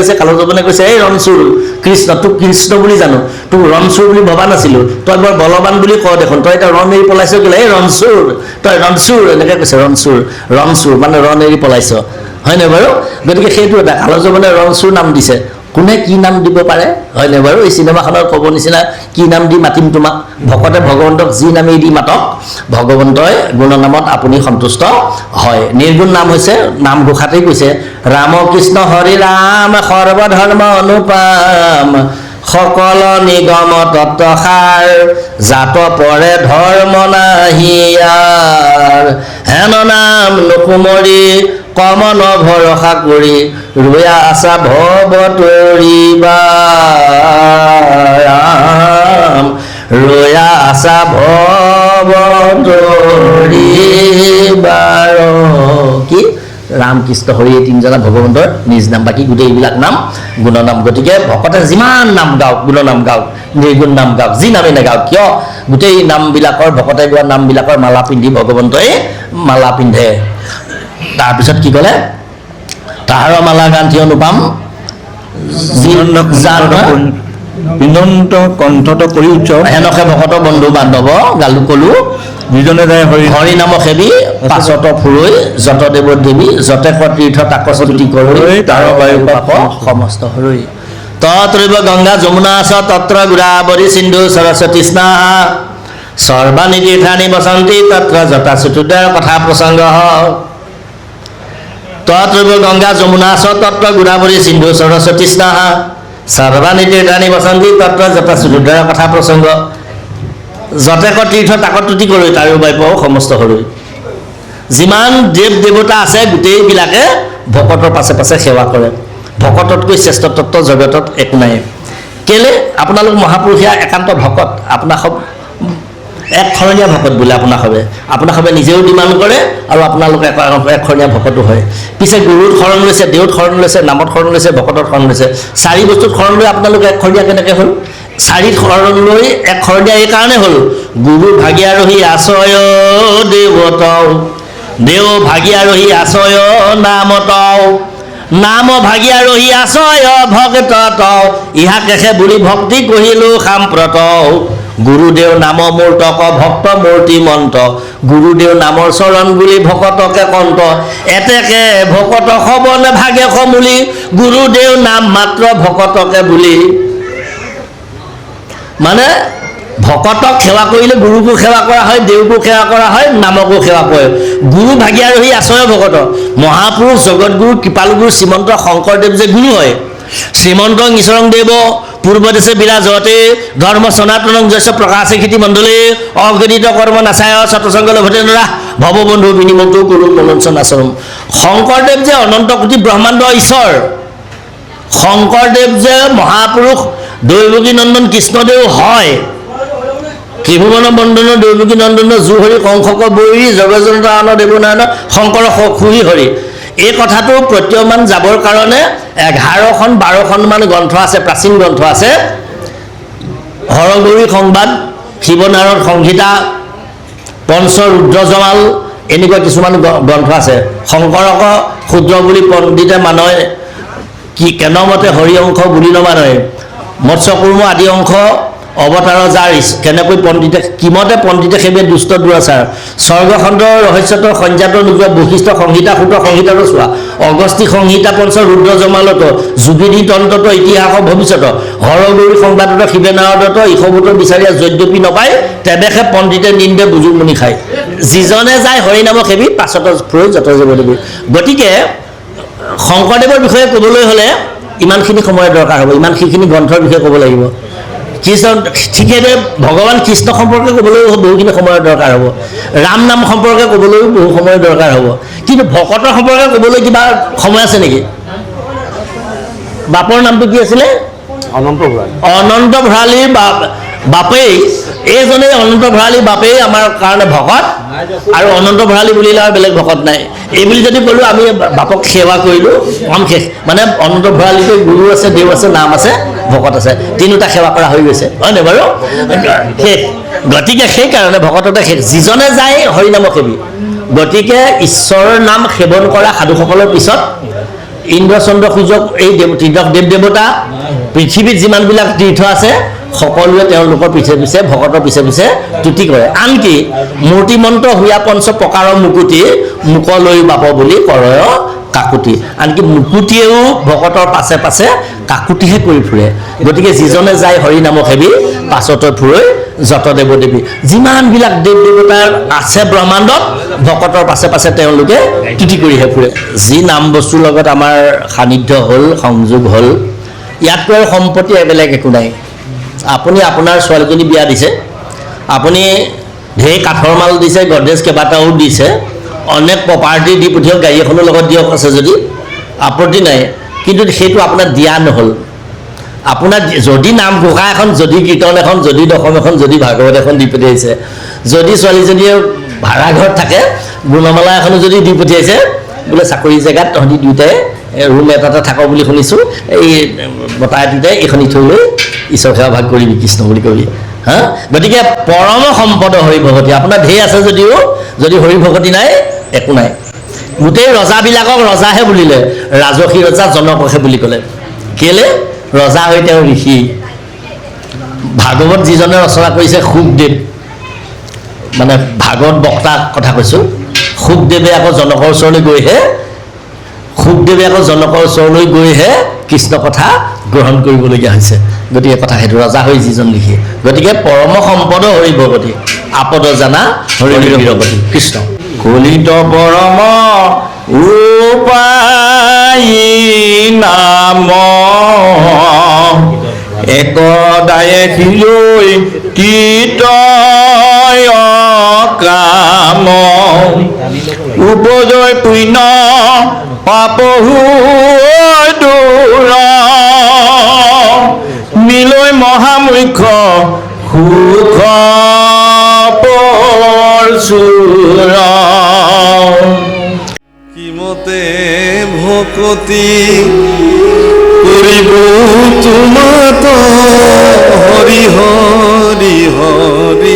আছে কালজৱনে কৈছে এই ৰণচুৰ কৃষ্ণ তোক কৃষ্ণ বুলি জানো তোক ৰণচুৰ বুলি ভবা নাছিলোঁ তই বৰ বলৱান বুলি কওঁ দেখোন তই এতিয়া ৰণ এৰি পলাইছ বোলে এই ৰণচুৰ তই ৰণচুৰ এনেকৈ কৈছে ৰণচুৰ মানে ৰণ এৰি পলাইছ হয় নাই বাৰু গতিকে সেইটো এটা কালজৱনে ৰণচুৰ নাম দিছে কোনে কি নাম দিব পাৰে হয়নে বাৰু এই চিনেমাখনৰ ক'ব নিচিনা কি নাম দি মাতিম তোমাক ভকতে ভগৱন্তক যি নামেই দি মাতক ভগৱন্তই গুণনামত আপুনি সন্তুষ্ট হয় নিৰ্গুণ নাম হৈছে নাম ঘোষাতেই কৈছে ৰাম কৃষ্ণ হৰি ৰাম সৰ্বধৰ্ম অনুপম সকল নিগম তত্ত্বসাৰ জাত পৰে ধৰ্ম নাহিয়াৰ হেন নাম নুকুমৰি কমন ভৰসা কৰি ৰৈয়া আছা ভৱ তৰিবাৰ ৰৈয়া আছা ভৱ তৰিবাৰ কি ৰামকৃষ্ণ হৰি এই তিনিজনা ভগৱন্তৰ নিজ নাম বাকী গোটেই এইবিলাক নাম গুণনাম গতিকে ভকতে যিমান নাম গাওক গুণনাম গাওক নিৰ্গুণ নাম গাওক যি নামেই নাগাওক কিয় গোটেই নামবিলাকৰ ভকতে গোৱা নামবিলাকৰ মালা পিন্ধি ভগৱন্তই মালা পিন্ধে তাৰপিছত কি ক'লে তাহাৰ মালা গান্ধী অনুপাম বিনন্ত কণ্ঠত কৰি উচ্চ হেনকে ভকত বন্ধু বান্ধৱ গালো কলো যিজনে যায় হৰি নাম সেবি পাছত ফুৰৈ যত দেৱ দেৱী যতে তীৰ্থ তাক স্তুতি কৰৈ তাৰ বায়ু পাপ সমস্ত হৰৈ তত্ৰৈব গংগা যমুনা চ তত্ৰ গোদাবৰী সিন্ধু সৰস্বতী স্নাহা সৰ্বাণি তীৰ্থানি বসন্তি তত্ৰ যথা চতুৰ্দৰ কথা প্ৰসংগ তত্ৰৈব গংগা যমুনা চ তত্ৰ গোদাবৰী সিন্ধু সৰস্বতী স্নাহা সৰ্বাণি তীৰ্থানি বসন্তি তত্ৰ যথা চতুৰ্দৰ কথা প্ৰসংগ যতেক তীৰ্থ তাক তুতি কৰৈ তাৰ বায়ু সমস্ত হৰৈ যিমান দেৱ দেৱতা আছে গোটেইবিলাকে ভকতৰ পাছে পাছে সেৱা কৰে ভকততকৈ শ্ৰেষ্ঠ তত্ত্ব জগতত একো নাই কেলে আপোনালোক মহাপুৰুষীয়া একান্ত ভকত আপোনাক একশৰণীয়া ভকত বোলে আপোনাক নিজেও ডিমাণ্ড কৰে আৰু আপোনালোক একশৰণীয়া ভকতো হয় পিছে গুৰুত শৰণ লৈছে দেউত শৰণ লৈছে নামত শৰণ লৈছে ভকতত শৰণ লৈছে চাৰি বস্তুত শৰণ লৈ আপোনালোক একশৰণীয়া কেনেকৈ হ'ল চাৰিত শৰণ লৈ একশৰণীয়া এই কাৰণে হ'ল গুৰু ভাগিয়াৰহী আশ্ৰয় দেৱতৌ দেৱ ভাগিয়াৰহী আশ্ৰয় নামতৌ নাম ভাগিয়াৰহী আশ্ৰয় ভক্ততৌ ইহা কেশে বুলি ভক্তি কহিলো সাম্প্ৰত গুৰুদেৱ নাম মূৰ্তক ভক্ত মূৰ্তি মন্ত গুৰুদেৱ নামৰ চৰণ বুলি ভকতকে কন্ত এতেকে ভকত সবনে ভাগে সমূলি গুৰুদেৱ নাম মাত্ৰ ভকতকে বুলি মানে ভকতক সেৱা কৰিলে গুৰুকো সেৱা কৰা হয় দেৱকো সেৱা কৰা হয় নামকো সেৱা কৰে গুৰু ভাগিয়াৰহী আশ্ৰয় ভকত মহাপুৰুষ জগতগুৰু কৃপালগুৰু শ্ৰীমন্ত শংকৰদেৱ যে গুৰু হয় শ্ৰীমন্ত ঈশ্বৰং দেৱ পূৰ্বদেশে বিৰাজতে ধৰ্ম সনাতনং যশ প্ৰকাশে খ্যাতি মণ্ডলে অগণিত কৰ্ম নাচায় সতসংগ লভতে নৰা ভৱবন্ধু বিনিমন্ত কৰো মনঞ্চন আচৰণ শংকৰদেৱ যে অনন্ত কোটি ব্ৰহ্মাণ্ড ঈশ্বৰ শংকৰদেৱ যে মহাপুৰুষ দৈৱকী নন্দন কৃষ্ণদেৱ হয় ত্ৰিভুৱন বন্দন দৈৱকী নন্দন জুহৰি কংসক বৈৰী জগজনতান দেৱনাৰায়ণ শংকৰ খুহি হৰি এই কথাটো প্ৰত্যয়মান যাবৰ কাৰণে 11খন 12খনমান গ্ৰন্থ আছে প্ৰাচীন গ্ৰন্থ আছে হৰগৌৰী সংবাদ শিৱনাৰায়ণ সংহিতা পঞ্চ ৰুদ্ৰজমাল এনেকুৱা কিছুমান গ্ৰন্থ আছে শংকৰক ক্ষুদ্ৰ বুলি পণ্ডিতে মানুহে কি কেনমতে হৰি অংশ বুলি নমানয় মৎস্যকুৰ্ম আদি অংশ অৱতাৰ যাৰ কেনেকৈ পণ্ডিতে কিমতে পণ্ডিতে সেইবে দুষ্ট দুৰাচাৰ স্বৰ্গখণ্ডৰ ৰহস্যতৰ সংজাত নোযোৱা বৈশিষ্ট্য সংহিতা সূত সংহিতাটো চোৱা অগস্তি সংহিতা পঞ্চ ৰুদ্ৰজমালত যোগিনী তন্ত্ৰত ইতিহাস ভৱিষ্যত হৰগৌৰী সংবাদত শিৱেনাৰদত ইসবুত বিচাৰিয়া যদ্যপি নপায় তেবেশে পণ্ডিতে নিন্দে বুজুমনি খায় যিজনে যায় হৰিনাম সেবি পাছত ফুৰৈ যত যাব দেৱী গতিকে শংকৰদেৱৰ বিষয়ে ক'বলৈ হ'লে ইমানখিনি সময়ৰ দৰকাৰ হ'ব ইমানখিনি গ্ৰন্থৰ বিষয়ে ক'ব লাগিব কৃষ্ণ ঠিকেদৰে ভগৱান কৃষ্ণ সম্পৰ্কে ক'বলৈও বহুখিনি সময়ৰ দৰকাৰ হ'ব ৰাম নাম সম্পৰ্কে ক'বলৈও বহু সময়ৰ দৰকাৰ হ'ব কিন্তু ভকতৰ সম্পৰ্কে ক'বলৈ কিবা সময় আছে নেকি বাপৰ নামটো কি আছিলে অনন্ত ভঁৰালী বাপেই এইজনেই অনন্ত ভঁৰালী বাপেই আমাৰ কাৰণে ভকত আৰু অনন্ত ভঁৰালী বুলিলে আৰু বেলেগ ভকত নাই এই বুলি যদি ক'লোঁ আমি বাপক সেৱা কৰিলোঁ কম শেষ মানে অনন্ত ভঁৰালীটো গুৰু আছে দেৱ আছে নাম আছে ভকত আছে তিনিওটা সেৱা কৰা হৈ গৈছে হয়নে বাৰু শেষ গতিকে সেইকাৰণে ভকততে শেষ যিজনে যায় হৰিনাম সেৱী গতিকে ঈশ্বৰৰ নাম সেৱন কৰা সাধুসকলৰ পিছত ইন্দ্ৰ চন্দ্ৰ সূৰ্যক এই দেৱ দেৱতা পৃথিৱীত যিমানবিলাক তীৰ্থ আছে সকলোৱে তেওঁলোকৰ পিছে পিছে ভকতৰ পিছে পিছে তুতি কৰে আনকি মূৰ্তিমন্ত হুয়া পঞ্চ প্ৰকাৰৰ মুকুতি মুকলৈ বাপ বুলি কৰয় কাকুতি আনকি মুকুতিয়েও ভকতৰ পাছে পাছে কাকুতিহে কৰি ফুৰে গতিকে যিজনে যায় হৰি নাম সেৱি পাছতে ফুৰৈ যত দেৱ দেৱী যিমানবিলাক দেৱ দেৱতাৰ আছে ব্ৰহ্মাণ্ডত ভকতৰ পাছে পাছে তেওঁলোকে তুতি কৰিহে ফুৰে যি নাম বস্তুৰ লগত আমাৰ সান্নিধ্য হ'ল সংযোগ হ'ল ইয়াতকৈ আৰু সম্পত্তি বেলেগ একো নাই আপুনি আপোনাৰ ছোৱালীজনী বিয়া দিছে আপুনি ঢেৰ কাঠৰ মাল দিছে গডৰেজ কেইবাটাও দিছে অনেক প্ৰপাৰ্টি দি পঠিয়াওক গাড়ী এখনৰ লগত দিয়ক আছে যদি আপত্তি নাই কিন্তু সেইটো আপোনাৰ দিয়া নহ'ল আপোনাৰ যদি নামঘোষা এখন যদি কীৰ্তন এখন যদি দশম এখন যদি ভাগৱত এখন দি পঠিয়াইছে যদি ছোৱালীজনীয়ে ভাড়া ঘৰত থাকে গুণমালা এখনো যদি দি পঠিয়াইছে বোলে চাকৰি জেগাত তহঁতি দুয়োটাই ৰুম এটাতে থাকক বুলি শুনিছোঁ এই বতাহ দুটাই এইখনি থৈ লৈ ঈশ্বৰ সেৱা ভাগ কৰিবি কৃষ্ণ বুলি কবি হা গতিকে পৰম সম্পদ হৰি ভকতি আপোনাৰ ঢেৰ আছে যদিও যদি হৰি ভকতি নাই একো নাই গোটেই ৰজাবিলাকক ৰজাহে বুলিলে ৰাজসী ৰজা জনকহে বুলি ক'লে কেলে ৰজা হৈ তেওঁ ঋষি ভাগৱত যিজনে ৰচনা কৰিছে শুকদেৱ মানে ভাগৱত বক্তাৰ কথা কৈছোঁ শুকদেৱে আকৌ জনকৰ ওচৰলৈ গৈহে কৃষ্ণ কথা গ্ৰহণ কৰিবলগীয়া হৈছে গতিকে কথা সেইটো ৰজা হৈ যিজন লিখি গতিকে পৰম সম্পদ হৰি ভকতি আপদ জানা হৰি ভকতি কৃষ্ণ কলিত পৰম উপায় নাম একদায়ে শিলৈ কীৰ্তয় কাম উপজয় পুণ্য পাপহু দূৰ মিলৈ মহামুখ্য সুখ পৰচুৰ কিমতে ভকতি কৰিব তোমাত হৰি হৰি হৰি